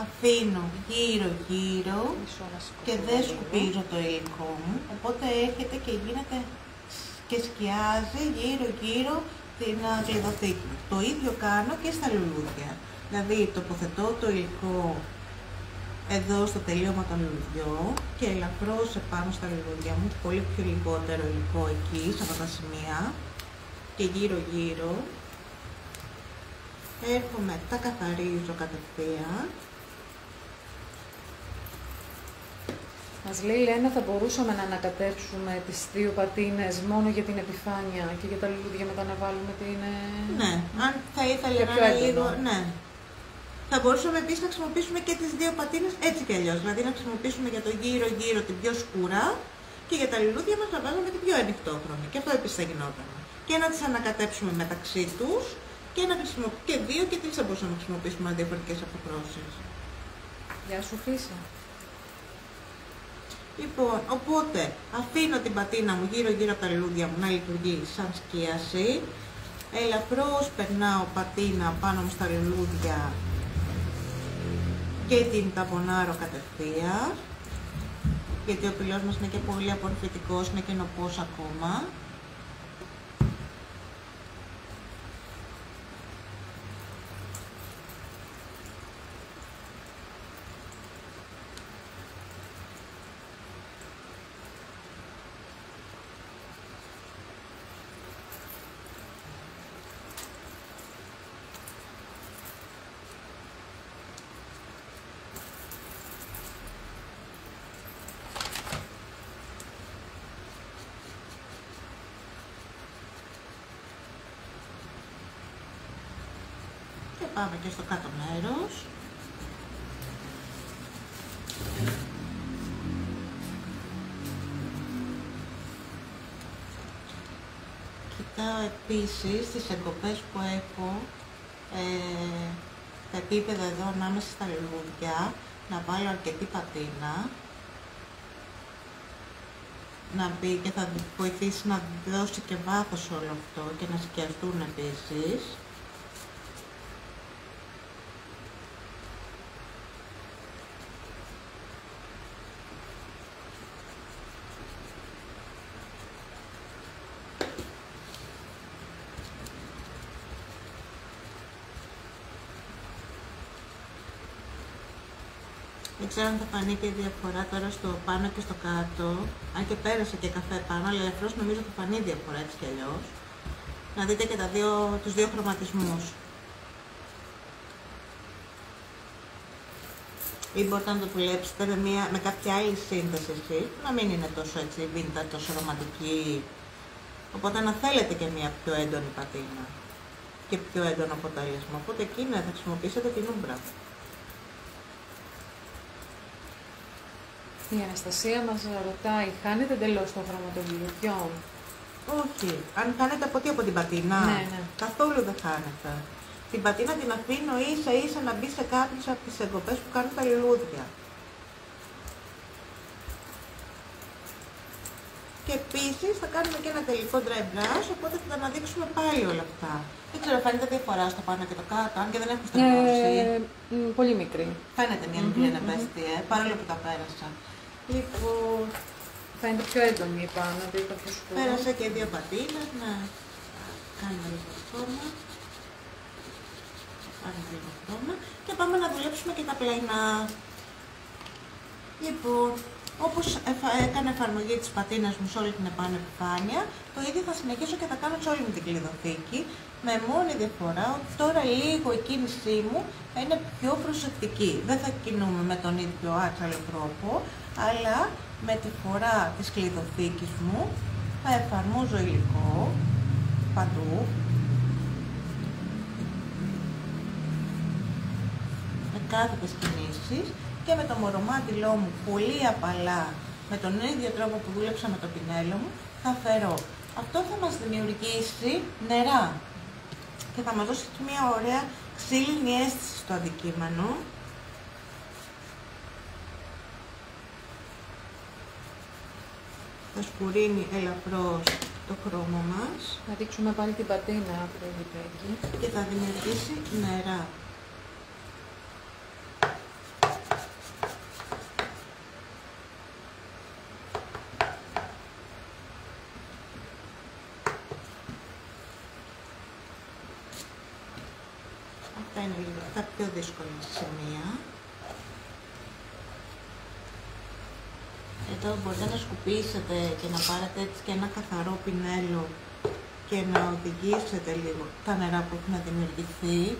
B: Αφήνω γύρω-γύρω και δεν σκουπίζω το υλικό μου, οπότε έρχεται και γίνεται και σκιάζει γύρω-γύρω την κλειδοθήκη μου. Το ίδιο κάνω και στα λουλούδια. Δηλαδή τοποθετώ το υλικό εδώ στο τελείωμα των λουλουδιών και ελαφρώς επάνω στα λουλούδια μου, πολύ πιο λιγότερο υλικό εκεί, σε αυτά τα σημεία και γύρω-γύρω. Έρχομαι, τα καθαρίζω κατευθείαν.
A: Μας λέει η Λένα, θα μπορούσαμε να ανακατέψουμε τις δύο πατίνες μόνο για την επιφάνεια και για τα λουλούδια μετά να βάλουμε την...
B: Ναι, αν θα ήθελε να είναι λίγο... Ναι. Θα μπορούσαμε επίσης να χρησιμοποιήσουμε και τις δύο πατίνες έτσι κι αλλιώς. Δηλαδή να χρησιμοποιήσουμε για το γύρω-γύρω την πιο σκούρα και για τα λουλούδια μας να βάλουμε την πιο ανοιχτόχρωμη. Και αυτό επίσης θα γινόταν. Και να τις ανακατέψουμε μεταξύ τους και δύο και τρεις θα μπορούσαμε να χρησιμοποιήσουμε με διαφορετικές αποχρώσεις.
A: Γεια σου Φύσα.
B: Λοιπόν, οπότε αφήνω την πατίνα μου γύρω-γύρω από τα λουλούδια μου να λειτουργεί σαν σκίαση. Ελαφρώς περνάω πατίνα πάνω μου στα λουλούδια και την ταπονάρω κατευθείαν. Γιατί ο πυλός μας είναι και πολύ απορροφητικός, είναι και νοπός ακόμα. Πάμε και στο κάτω μέρος. Κοιτάω επίσης τις εγκοπές που έχω, τα επίπεδα εδώ ανάμεσα στα λουλούδια, να βάλω αρκετή πατίνα, να μπει και θα βοηθήσει να δώσει και βάθος όλο αυτό και να σκιαστούν επίσης. Δεν ξέρω αν θα φανεί και η διαφορά τώρα στο πάνω και στο κάτω, αν και πέρασε και καφέ πάνω, αλλά ελαφρώς νομίζω θα φανεί η διαφορά έτσι κι αλλιώς. Να δείτε και τους δύο χρωματισμούς. Ή μπορείτε να το δουλέψετε με κάποια άλλη σύνθεση εσείς, να μην είναι τόσο έτσι vintage, τόσο ρομαντική. Οπότε να θέλετε και μια πιο έντονη πατίνα και πιο έντονο αποτέλεσμα. Οπότε εκεί ναι, θα χρησιμοποιήσετε την ούμπρα.
A: Η Αναστασία μας ρωτάει, χάνετε εντελώς των χρωματολιθιών?
B: Όχι. Αν χάνετε από την πατίνα,
A: ναι.
B: Καθόλου δεν χάνετε. Την πατίνα την αφήνω ίσα ίσα να μπει σε κάποιες από τις εγκοπές που κάνουν τα λουλούδια. Και επίσης θα κάνουμε και ένα τελικό dry brush, οπότε θα τα αναδείξουμε πάλι όλα αυτά. Δεν ξέρω, φαίνεται διαφορά στο πάνω και το κάτω, αν και δεν έχω στραβώσει.
A: Πολύ μικρή.
B: Φαίνεται μια μικρή ανεπαίσθηση, παρόλο που τα πέρασα. Λοιπόν,
A: φαίνεται πιο έντονη η πάνω, δηλαδή το πιο σκούρο.
B: Πέρασα και δύο πατίνες, να κάνουμε λίγο χρώμα. Και πάμε να δουλέψουμε και τα πλαϊνά. Λοιπόν, όπως έκανα εφαρμογή της πατίνας μου σε όλη την επάνω επιφάνεια, το ίδιο θα συνεχίσω και θα κάνω σε όλη μου την κλειδοθήκη, με μόνη διαφορά ότι τώρα λίγο η κίνησή μου θα είναι πιο προσεκτική. Δεν θα κινούμε με τον ίδιο άτσαλο τρόπο, αλλά με τη φορά της κλειδοθήκης μου θα εφαρμόζω υλικό παντού. Κάθετες κινήσεις και με το μορομάντιλό μου πολύ απαλά, με τον ίδιο τρόπο που δούλεψα με το πινέλο μου, θα φέρω. Αυτό θα μας δημιουργήσει νερά και θα μας δώσει μια ωραία ξύλινη αίσθηση στο αντικείμενο. Θα σκουρίνει ελαφρώς το χρώμα μας.
A: Να δείξουμε πάλι την πατίνα από το διπέκι.
B: Και θα δημιουργήσει νερά. Αυτά είναι λίγο τα πιο δύσκολα σημεία. Εδώ μπορείτε να σκουπίσετε και να πάρετε έτσι και ένα καθαρό πινέλο και να οδηγήσετε λίγο τα νερά που έχουν δημιουργηθεί.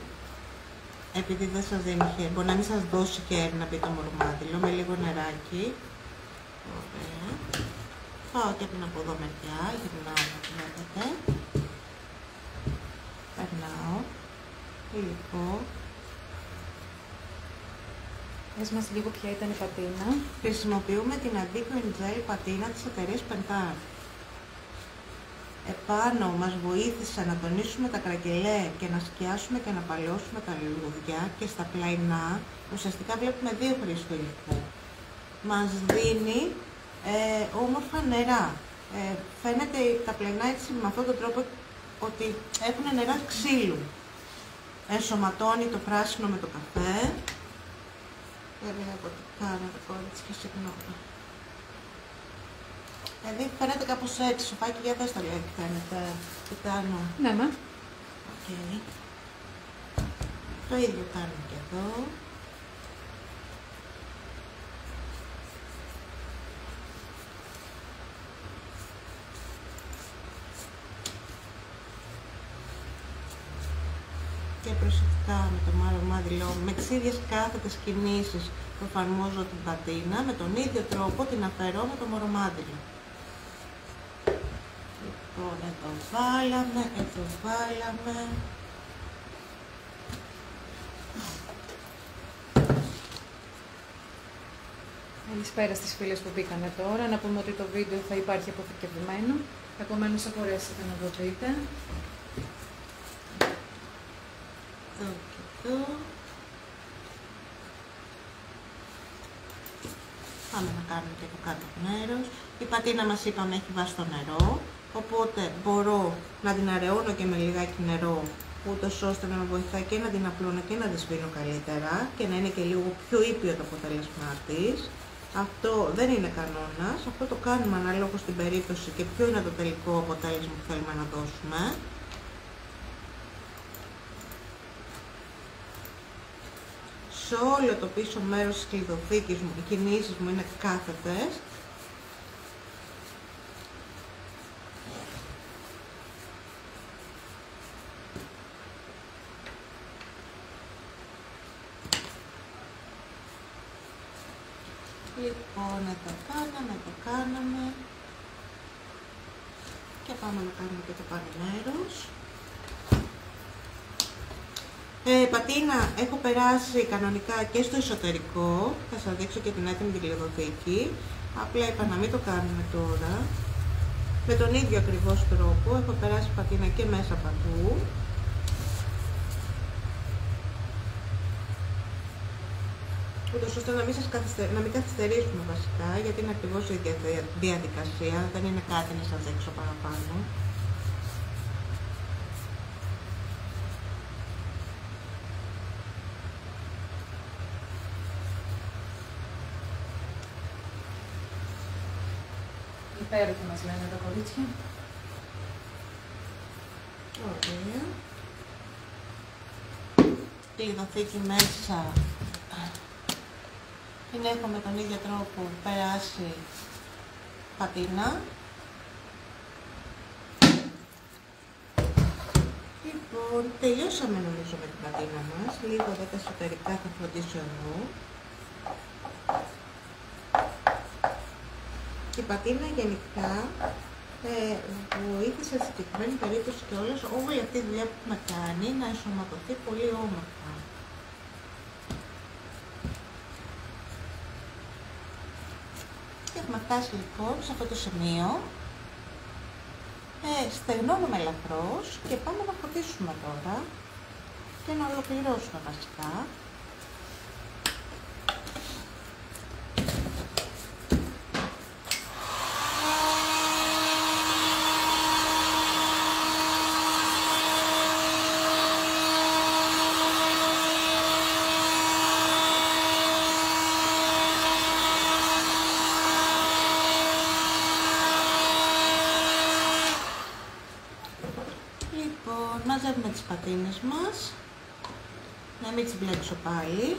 B: Επειδή δεν σας δίνει χέρι, μπορεί να μην σας δώσει χέρι να μπει το μορμάντιλο με λίγο νεράκι. Ωραία. Πάω και την από εδώ μεριά, γυρνάω να βλέπετε. Περνάω. Υλικό.
A: Πες μας λίγο ποια ήταν η πατίνα.
B: Χρησιμοποιούμε την Addico Gel πατίνα της εταιρείας Pentar. Επάνω μας βοήθησε να τονίσουμε τα κρακελέ και να σκιάσουμε και να παλαιώσουμε τα λουλούδια και στα πλαϊνά ουσιαστικά βλέπουμε δύο χρήσεις του υλικού. Μας δίνει όμορφα νερά. Φαίνεται τα πλαϊνά έτσι με αυτόν τον τρόπο ότι έχουν νερά ξύλου. Ενσωματώνει το πράσινο με το καφέ. Δεν βλέπω τι κάνω το κόριτσι και συγγνώμη. Δηλαδή φαίνεται κάπως έτσι, σοφάκι, για δες το λέει τι φαίνεται, τι κάνω.
A: Ναι, μα.
B: Okay. Το ίδιο κάνουμε και εδώ. Και προσεκτικά με το μαύρο με τις ίδιες κάθετες κινήσεις που εφαρμόζω την πατίνα, με τον ίδιο τρόπο την αφαιρώ με το μωρομάντιλο. Λοιπόν, εδώ βάλαμε.
A: Καλησπέρα στις φίλες που μπήκανε τώρα. Να πούμε ότι το βίντεο θα υπάρχει αποθηκευμένο. Επομένως θα μπορέσετε να το δείτε.
B: Εδώ και εδώ. Πάμε να κάνουμε και το κάτω μέρος. Η πατίνα μας είπαμε έχει βάσει το νερό, οπότε μπορώ να την αραιώνω και με λιγάκι νερό, ούτως ώστε να με βοηθάει και να την απλώνω και να τη σβήνω καλύτερα και να είναι και λίγο πιο ήπιο το αποτέλεσμά της. Αυτό δεν είναι κανόνας, αυτό το κάνουμε ανάλογα στην περίπτωση και ποιο είναι το τελικό αποτέλεσμα που θέλουμε να δώσουμε. Σε όλο το πίσω μέρος της κλειδοθήκης μου, οι κινήσεις μου είναι κάθετες. Λοιπόν, το κάναμε. Και πάμε να κάνουμε και το πάνω μέρος. Πατίνα έχω περάσει κανονικά και στο εσωτερικό, θα σας δείξω και την έτοιμη την κλειδοθήκη. Απλά είπα να μην το κάνουμε τώρα. Με τον ίδιο ακριβώς τρόπο έχω περάσει πατίνα και μέσα παντού. Ούτως ώστε να μην καθυστερήσουμε βασικά, γιατί είναι ακριβώς η ίδια διαδικασία, δεν είναι κάτι να σας δείξω παραπάνω.
A: Υπέροχα μας λένε τα κορίτσια.
B: Ωραία. Κλειδοθήκη μέσα. Την έχω με τον ίδιο τρόπο περάσει πατίνα. Λοιπόν, τελειώσαμε νομίζω με την πατίνα μας. Λίγο εδώ τα εσωτερικά θα φροντίσω εγώ. Η πατίνα γενικά βοήθησε στη συγκεκριμένη περίπτωση και όλη αυτή η δουλειά που έχουμε κάνει να ενσωματωθεί πολύ όμορφα. Και έχουμε φτάσει λοιπόν σε αυτό το σημείο. Στεγνώνουμε ελαφρώς και πάμε να φωτίσουμε τώρα και να ολοκληρώσουμε βασικά. Μαζεύουμε τις πατίνες μας, να μην τις μπλέξω πάλι.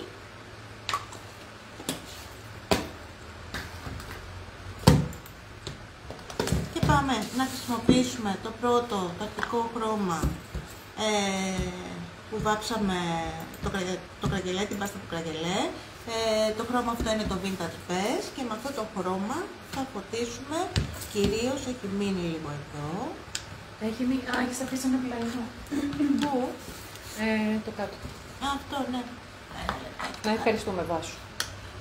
B: Και πάμε να χρησιμοποιήσουμε το πρώτο τακτικό χρώμα που βάψαμε το κραγελέ, την πάστα του κραγελέ. Το χρώμα αυτό είναι το Vintage Best και με αυτό το χρώμα θα φωτίσουμε, κυρίως έχει μείνει λίγο εδώ.
A: Έχει μείνει, έχεις αφήσει ένα πλαϊνό.
B: Πού?
A: Το κάτω.
B: Αυτό, ναι.
A: Να ευχαριστούμε, Βάσο.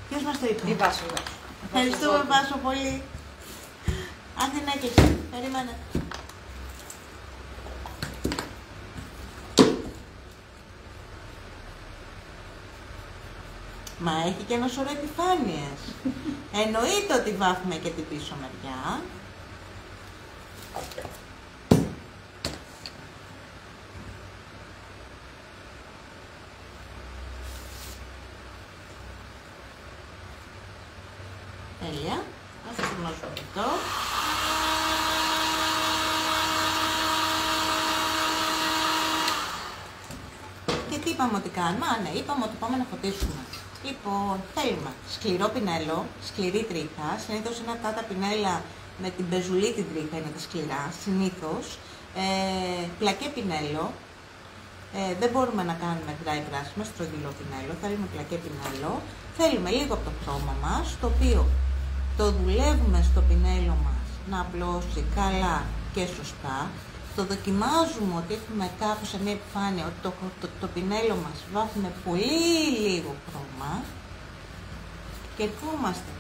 B: Ποιος μας το είπε?
A: Η Βάσο.
B: Ευχαριστούμε, Βάσο, πολύ. Αν δεν έκλεισε, περίμενε. Μα έχει και ένα σωρό επιφάνειες. Εννοείται ότι βάφουμε και την πίσω μεριά. Τέλεια. Ας το γνώσουμε εδώ. Και τι είπαμε ότι κάνουμε? Ναι, είπαμε ότι πάμε να φωτίσουμε. Λοιπόν, θέλουμε σκληρό πινέλο, σκληρή τρίχα. Συνήθως είναι αυτά τα πινέλα με την πεζουλή την τρίχα, είναι τα σκληρά, συνήθως. Πλακέ πινέλο. Δεν μπορούμε να κάνουμε dry brush με στρογγυλό πινέλο, θέλουμε πλακέ πινέλο. Θέλουμε λίγο από το χρώμα μας, το οποίο το δουλεύουμε στο πινέλο μας να απλώσει καλά και σωστά. Το δοκιμάζουμε ότι έχουμε κάπου σε μια επιφάνεια ότι το πινέλο μας βάφουμε πολύ λίγο χρώμα και ερχόμαστε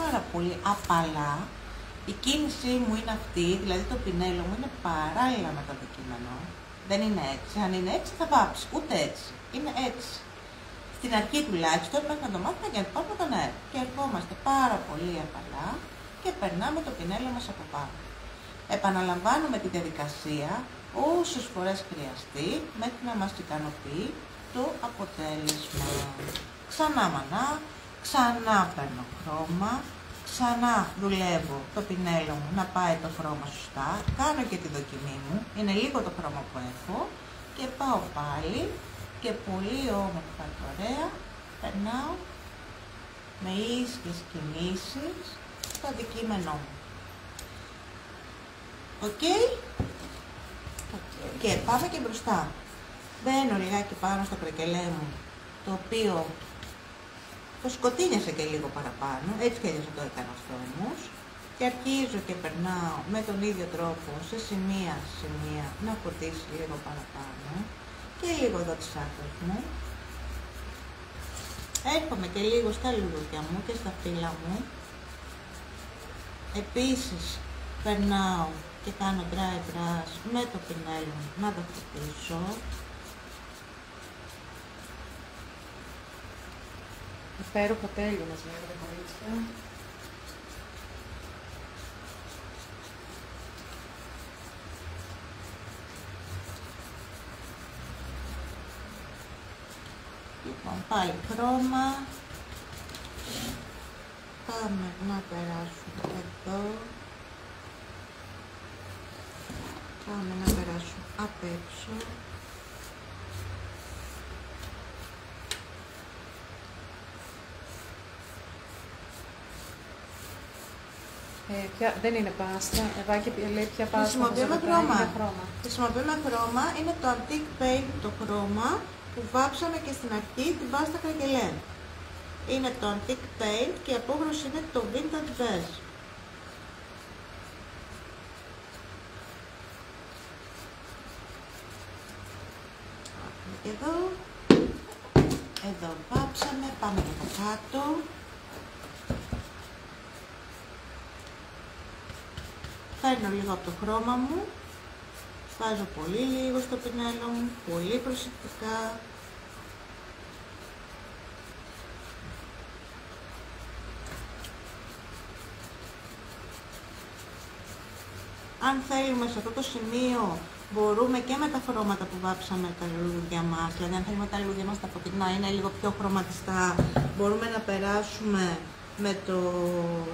B: πάρα πολύ απαλά. Η κίνησή μου είναι αυτή, δηλαδή το πινέλο μου είναι παράλληλα με το αντικείμενο. Δεν είναι έτσι. Αν είναι έτσι θα βάψει, ούτε έτσι. Είναι έτσι. Στην αρχή τουλάχιστον μέχρι να το μάθουμε και πάμε τον αέρα. Και ερχόμαστε πάρα πολύ απαλά και περνάμε το πινέλο μας από πάνω. Επαναλαμβάνουμε τη διαδικασία όσες φορές χρειαστεί μέχρι να μας ικανοποιεί το αποτέλεσμα. Ξανά μανά, ξανά παίρνω χρώμα, ξανά δουλεύω το πινέλο μου να πάει το χρώμα σωστά, κάνω και τη δοκιμή μου, είναι λίγο το χρώμα που έχω και πάω πάλι και πολύ όμορφα και ωραία περνάω με ίσχυες κινήσεις στο αντικείμενό μου. Οκ. Και πάμε και μπροστά. Μπαίνω λιγάκι πάνω στο κρακελέ μου, το οποίο το σκοτίνιασε και λίγο παραπάνω, έτσι και έτσι το έκανα αυτό όμως. Και αρχίζω και περνάω με τον ίδιο τρόπο σε σημεία να φωτίσει λίγο παραπάνω και λίγο εδώ τις άκρες μου. Έρχομαι και λίγο στα λουλούδια μου και στα φύλλα μου. Επίσης περνάω και κάνω dry brush με το πινέλο να το φωτίσω.
A: Υπέροχο, τέλειο μας λέγεται, κορίτσια.
B: Λοιπόν, πάλι χρώμα. Πάμε να περάσουμε εδώ. Πάμε να περάσουμε απ' έξω.
A: Δεν είναι πάστα, Ευάκη λέει ποια πάστα.
B: Χρησιμοποιούμε χρώμα. Χρησιμοποιούμε χρώμα, είναι το Antique Paint το χρώμα που βάψαμε και στην αρχή την πάστα κρακελέ. Είναι το Antique Paint και η απόχρωση είναι το Vintage Beige. Εδώ βάψαμε, πάμε και από κάτω. Παίρνω λίγο από το χρώμα μου, βάζω πολύ λίγο στο πινέλο μου, πολύ προσεκτικά. Αν θέλουμε σε αυτό το σημείο μπορούμε και με τα χρώματα που βάψαμε τα λουλούδια μας, δηλαδή αν θέλουμε τα λουλούδια μας τα φωτεινά είναι λίγο πιο χρωματιστά, μπορούμε να περάσουμε με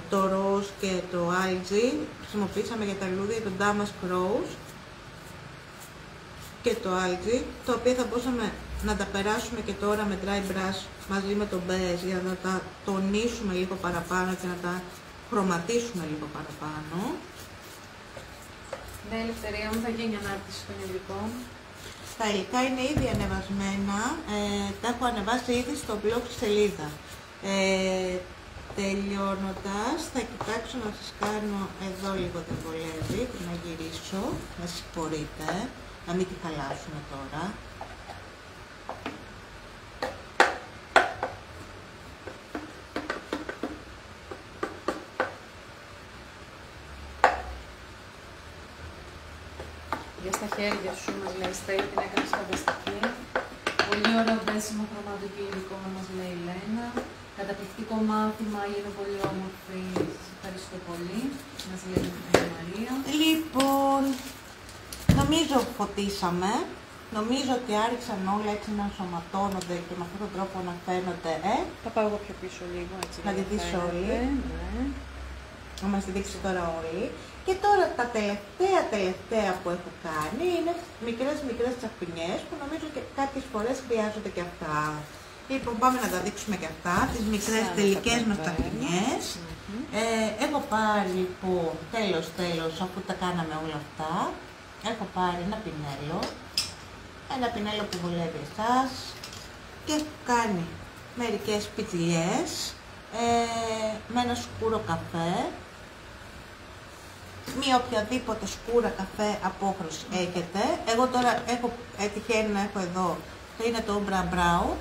B: το ροζ και το algae. Χρησιμοποίησαμε για τα λουλούδια το damask rose και το algae, το οποίο θα μπορούσαμε να τα περάσουμε και τώρα με dry brush μαζί με το beige για να τα τονίσουμε λίγο παραπάνω και να τα χρωματίσουμε λίγο παραπάνω.
A: Ναι, Ελευθερία μου, θα γίνει ανάρτηση των υλικών.
B: Τα υλικά είναι ήδη ανεβασμένα, τα έχω ανεβάσει ήδη στο blog στη σελίδα. Τελειώνοντας, θα κοιτάξω να σας κάνω εδώ λίγο δεν βολεύει και να γυρίσω. Με συγχωρείτε, να μην τη χαλάσουμε τώρα.
A: Για στα χέρια σου μας λέει Στέλλη, την έκανες φανταστική. Πολύ ωραίο δέσιμο χρωματοκίνητο μας λέει η Λένα. Καταπληκτικό μάθημα, είναι πολύ όμορφη. Σας ευχαριστώ πολύ. Μας λέει η Μαρία.
B: Λοιπόν, νομίζω φωτίσαμε. Νομίζω ότι άρχισαν όλα έτσι να ενσωματώνονται και με αυτόν τον τρόπο να φαίνονται.
A: Θα πάω εγώ πιο πίσω λίγο, έτσι.
B: Να τη δεις όλοι.
A: Ναι.
B: Να μας τη δείξει τώρα όλοι. Και τώρα τα τελευταία που έχω κάνει είναι μικρές τσαχπινιές που νομίζω και κάποιες φορές χρειάζονται και αυτά. Λοιπόν, πάμε να τα δείξουμε και αυτά, τις μικρές τελικές μας τσαχπινιές. Έχω πάρει λοιπόν, τέλος, αφού τα κάναμε όλα αυτά, έχω πάρει ένα πινέλο που βολεύει εσάς και έχω κάνει μερικές πιτσιλιές με ένα σκούρο καφέ. Μία οποιαδήποτε σκούρα καφέ απόχρωση έχετε. Εγώ τώρα τυχαίνει να έχω εδώ, είναι το Umbra Brown,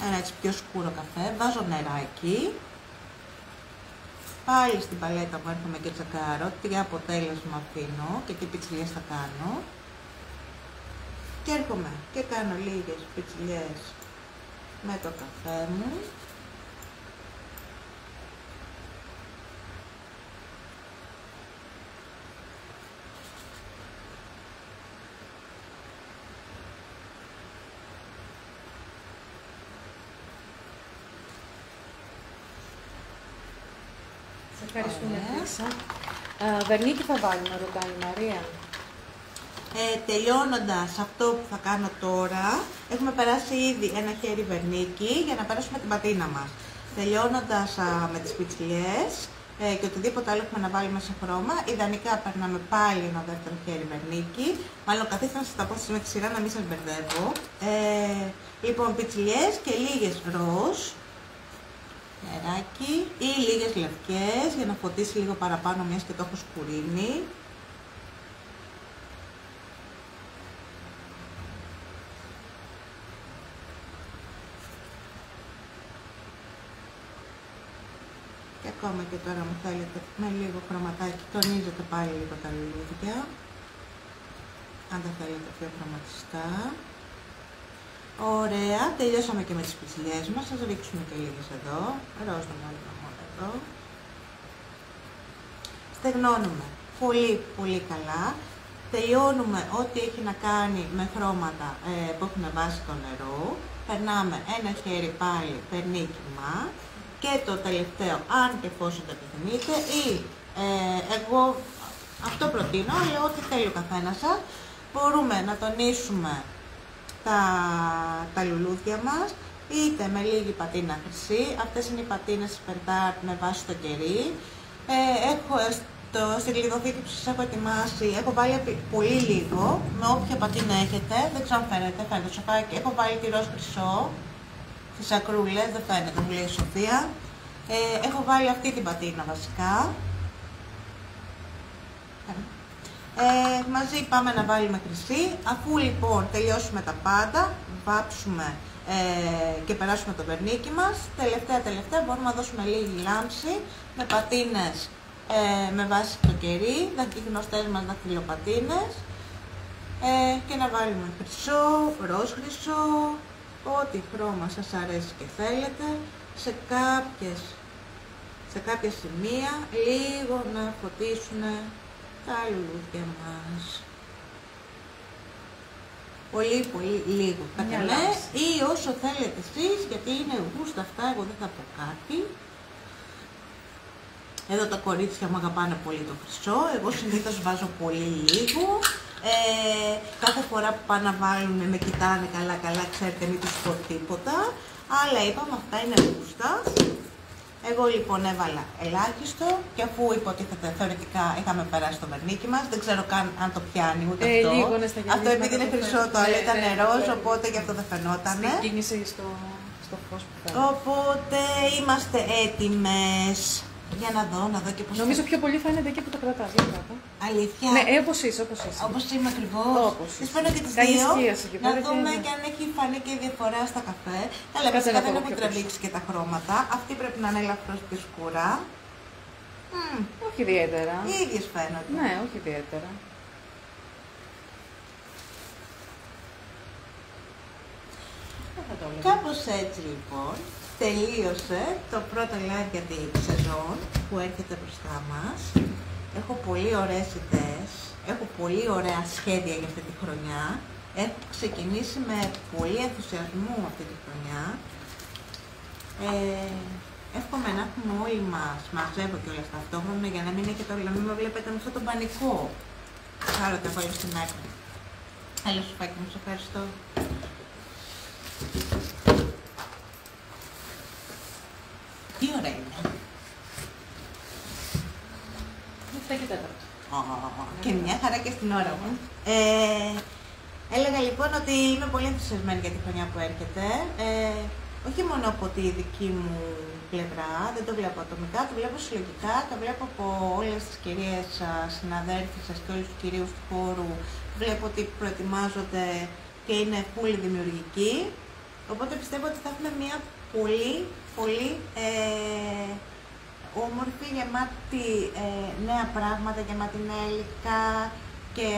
B: ένα έτσι πιο σκούρο καφέ, βάζω νεράκι. Πάλι στην παλέτα μου έρχομαι και τσακάρω τι αποτέλεσμα αφήνω και τι πιτσιλιές θα κάνω. Και έρχομαι και κάνω λίγες πιτσιλιές με το καφέ μου.
A: Ευχαριστούμε, Χρύσα. Βερνίκι θα βάλουμε, ρωτάει η Μαρία.
B: Τελειώνοντας αυτό που θα κάνω τώρα, έχουμε περάσει ήδη ένα χέρι βερνίκι για να περάσουμε την πατίνα μας. Τελειώνοντας με τις πιτσιλιές και οτιδήποτε άλλο έχουμε να βάλουμε σε χρώμα, ιδανικά περνάμε πάλι ένα δεύτερο χέρι βερνίκι. Μάλλον καθίστε να σας τα πω με τη σειρά να μην σας μπερδεύω. Λοιπόν, πιτσιλιές και λίγες ροζ. Νεράκι ή λίγες λευκές για να φωτίσει λίγο παραπάνω, μιας και το έχω σκουρίνει. Και ακόμα και τώρα μου θέλετε με λίγο χρωματάκι, τονίζετε πάλι λίγο τα λουλούδια, αν τα θέλετε πιο χρωματιστά. Ωραία, τελειώσαμε και με τις πιτσιλιές μας, σας ρίξουμε και λίγες εδώ, ροζ να βάλουμε μόνο εδώ. Στεγνώνουμε πολύ καλά, τελειώνουμε ό,τι έχει να κάνει με χρώματα που έχουν βάσει το νερό, περνάμε ένα χέρι πάλι περνίκιμα και το τελευταίο, αν και εφόσον το επιθυμείτε, ή εγώ αυτό προτείνω, αλλά ό,τι θέλει ο καθένας σας, μπορούμε να τονίσουμε τα λουλούδια μας, είτε με λίγη πατίνα χρυσή, αυτές είναι οι πατίνες Sperdart με βάση το κερί. Στη γλυκοθήκη που σας έχω ετοιμάσει, έχω βάλει πολύ λίγο, με όποια πατίνα έχετε, δεν ξέρω αν φαίνεται σοφάκι, έχω βάλει τη ροζ χρυσό, τις ακρούλες, δεν φαίνεται, μου λέει η Σοφία. Έχω βάλει αυτή την πατίνα βασικά. Μαζί πάμε να βάλουμε χρυσή. Αφού λοιπόν τελειώσουμε τα πάντα, βάψουμε και περάσουμε το βερνίκι μας, τελευταία μπορούμε να δώσουμε λίγη λάμψη με πατίνες με βάση το κερί, οι γνωστές μας δαχτυλοπατίνες, και να βάλουμε χρυσό, ροζ χρυσό, ό,τι χρώμα σας αρέσει και θέλετε, σε κάποια σημεία λίγο να φωτίσουν τα λουλούδια μας. Πολύ λίγο κατά ή όσο θέλετε εσείς, γιατί είναι γούστα αυτά, εγώ δεν θα πω κάτι. Εδώ τα κορίτσια μου αγαπάνε πολύ το χρυσό, εγώ συνήθως βάζω πολύ λίγο. Κάθε φορά που πάνε να βάλουν με κοιτάνε καλά, ξέρετε, μην τους πω τίποτα. Αλλά είπαμε, αυτά είναι γούστα. Εγώ λοιπόν έβαλα ελάχιστο και αφού υποτίθεται θεωρητικά είχαμε περάσει το βερνίκι μας, δεν ξέρω καν αν το πιάνει ούτε αυτό. Αυτό επειδή είναι χρυσό, το άλλο ήταν ροζ, οπότε γι' αυτό δεν φαινότανε.
A: Στην κίνηση στο φως που θα.
B: Οπότε είμαστε έτοιμες. Για να δω και πώς.
A: Νομίζω πιο πολύ φαίνεται εκεί που το κρατάς.
B: Αλήθεια.
A: Ναι, όπως είσαι, όπως είσαι.
B: Όπως είμαι ακριβώς.
A: Τις
B: παίρνω και τις δύο. Να δούμε και αν έχει φανεί και η διαφορά στα καφέ. Καλά, βασικά δεν έχουν τραβήξει και τα χρώματα. Αυτή πρέπει να είναι ελαφρώς πιο σκούρα.
A: Όχι ιδιαίτερα.
B: Οι ίδιες φαίνονται.
A: Ναι, όχι ιδιαίτερα.
B: Κάπως έτσι λοιπόν τελείωσε το πρώτο live για τη σεζόν που έρχεται μπροστά μας. Έχω πολύ ωραίες ιδέες, έχω πολύ ωραία σχέδια για αυτή τη χρονιά. Έχω ξεκινήσει με πολύ ενθουσιασμό αυτή τη χρονιά. Εύχομαι να έχουμε όλοι μας, μαζεύω κιόλας ταυτόχρονα για να μην έχετε όλοι, να μην με βλέπετε με αυτό το πανικό. Άρα το βάλω στην άκρη. Έλα Σοφάκι μου, σε ευχαριστώ. Τι ώρα είναι?
A: 7 και 4.
B: Και μια χαρά και στην ώρα μου. Έλεγα λοιπόν ότι είμαι πολύ ενθουσιασμένη για τη χρονιά που έρχεται. Όχι μόνο από τη δική μου πλευρά, δεν το βλέπω ατομικά, το βλέπω συλλογικά, το βλέπω από όλες τις κυρίες συναδέλφισες και όλους τους κυρίους του χώρου. Βλέπω ότι προετοιμάζονται και είναι πολύ δημιουργικοί. Οπότε πιστεύω ότι θα έχουμε μια πολύ όμορφη, γεμάτη νέα πράγματα, γεμάτη νέα υλικά και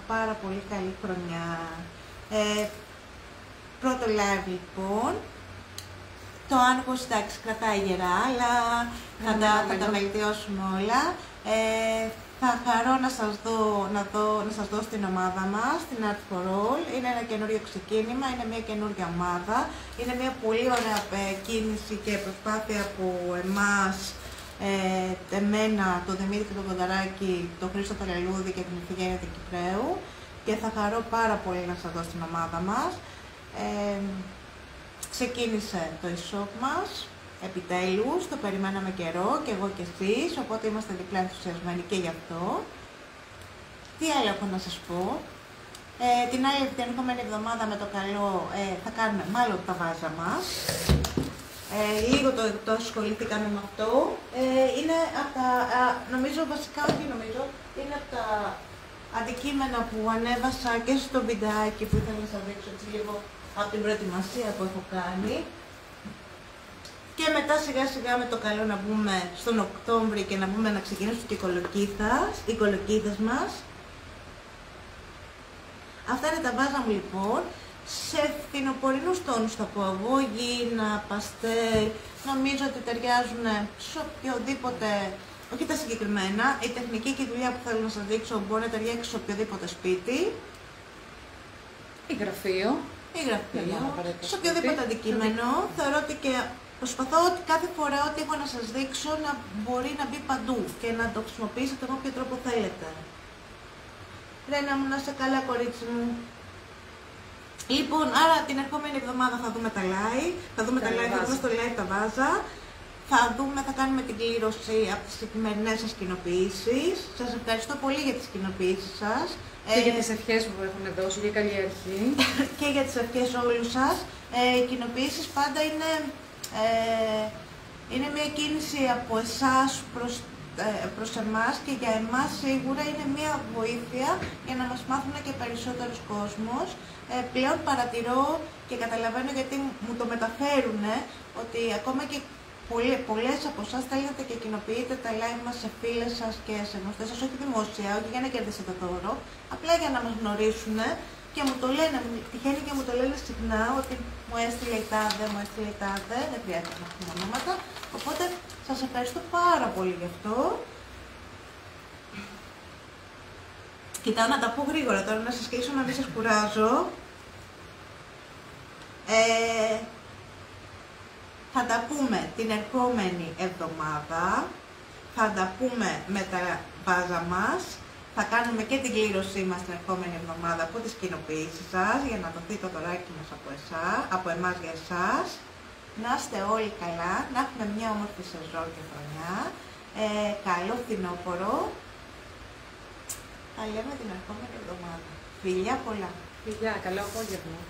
B: πάρα πολύ καλή χρονιά. Πρώτο live λοιπόν. Το άγχος εντάξει κρατάει γερά, αλλά θα τα βελτιώσουμε όλα. Θα χαρώ να σας δω στην ομάδα μας, στην Art for All. Είναι ένα καινούριο ξεκίνημα, είναι μια καινούργια ομάδα. Είναι μια πολύ ωραία κίνηση και προσπάθεια από εμάς, εμένα, τον Δημήτρη τον Κονταράκη, τον Χρήστο Θελελούδη και την Ιφηγένεια του Κυπραίου. Και θα χαρώ πάρα πολύ να σας δω στην ομάδα μας. Ξεκίνησε το e-shop μας. Επιτέλους, το περιμέναμε καιρό και εγώ και εσείς, οπότε είμαστε διπλά ενθουσιασμένοι και γι' αυτό. Τι άλλο έχω να σας πω? Την επόμενη εβδομάδα με το καλό θα κάνουμε μάλλον τα βάζα μας. Λίγο το ασχοληθήκαμε με αυτό. Είναι από τα, νομίζω βασικά όχι νομίζω, είναι από τα αντικείμενα που ανέβασα και στο βιντεάκι που ήθελα να σας δείξω έτσι λίγο από την προετοιμασία που έχω κάνει. Και μετά σιγά σιγά με το καλό να μπούμε στον Οκτώβρη και να μπούμε να ξεκινήσουμε και οι κολοκύθες μας. Αυτά είναι τα βάζα μου λοιπόν. Σε φθινοπορεινούς τόνους θα πω εγώ, γήινα, παστέλ, νομίζω ότι ταιριάζουν σε οποιοδήποτε, όχι τα συγκεκριμένα, η τεχνική και η δουλειά που θέλω να σας δείξω μπορεί να ταιριάξει σε οποιοδήποτε σπίτι.
A: Ή γραφείο.
B: Σε οποιοδήποτε αντικείμενο. Θεωρώ ότι και προσπαθώ ότι κάθε φορά ό,τι έχω να σας δείξω να μπορεί να μπει παντού και να το χρησιμοποιήσετε με όποιο τρόπο θέλετε. Ρένα μου, να είσαι καλά κορίτσι μου. Λοιπόν, άρα την ερχόμενη εβδομάδα θα δούμε τα live, θα δούμε στο live τα βάζα. Θα κάνουμε την κλήρωση από τις σημερινές σας κοινοποιήσεις. Σας ευχαριστώ πολύ για τις κοινοποιήσεις σας.
A: Και για τις ευχές που έχουν δώσει, για καλή αρχή.
B: Και για τις ευχές όλους σας. Οι κοινοποιήσεις πάντα είναι μια κίνηση από εσάς προς εμάς και για εμάς σίγουρα είναι μια βοήθεια για να μας μάθουν και περισσότερος κόσμος. Πλέον παρατηρώ και καταλαβαίνω γιατί μου το μεταφέρουν ότι ακόμα και πολλές από εσάς θέλετε και κοινοποιείτε τα live μας σε φίλες σας και σε γνωστές σας, όχι δημόσια, όχι για να κερδίσετε δώρο, απλά για να μας γνωρίσουν και μου το λένε, τυχαίνει και μου το λένε συχνά ότι μου έστειλε η τάδε, δεν χρειάζεται να πούμε ονόματα, οπότε σας ευχαριστώ πάρα πολύ γι' αυτό. Κοιτάω να τα πω γρήγορα τώρα, να σας κλείσω να μην σας κουράζω. Θα τα πούμε την ερχόμενη εβδομάδα, θα τα πούμε με τα βάζα μας, θα κάνουμε και την κλήρωσή μας την ερχόμενη εβδομάδα από τις κοινοποιήσεις σας για να δοθεί το δωράκι μας από εμάς για εσάς. Να είστε όλοι καλά, να έχουμε μια όμορφη σεζόν και χρονιά, καλό φθινόπωρο. Θα λέμε την ερχόμενη εβδομάδα. Φιλιά πολλά.
A: Φιλιά, καλό απόγευμα.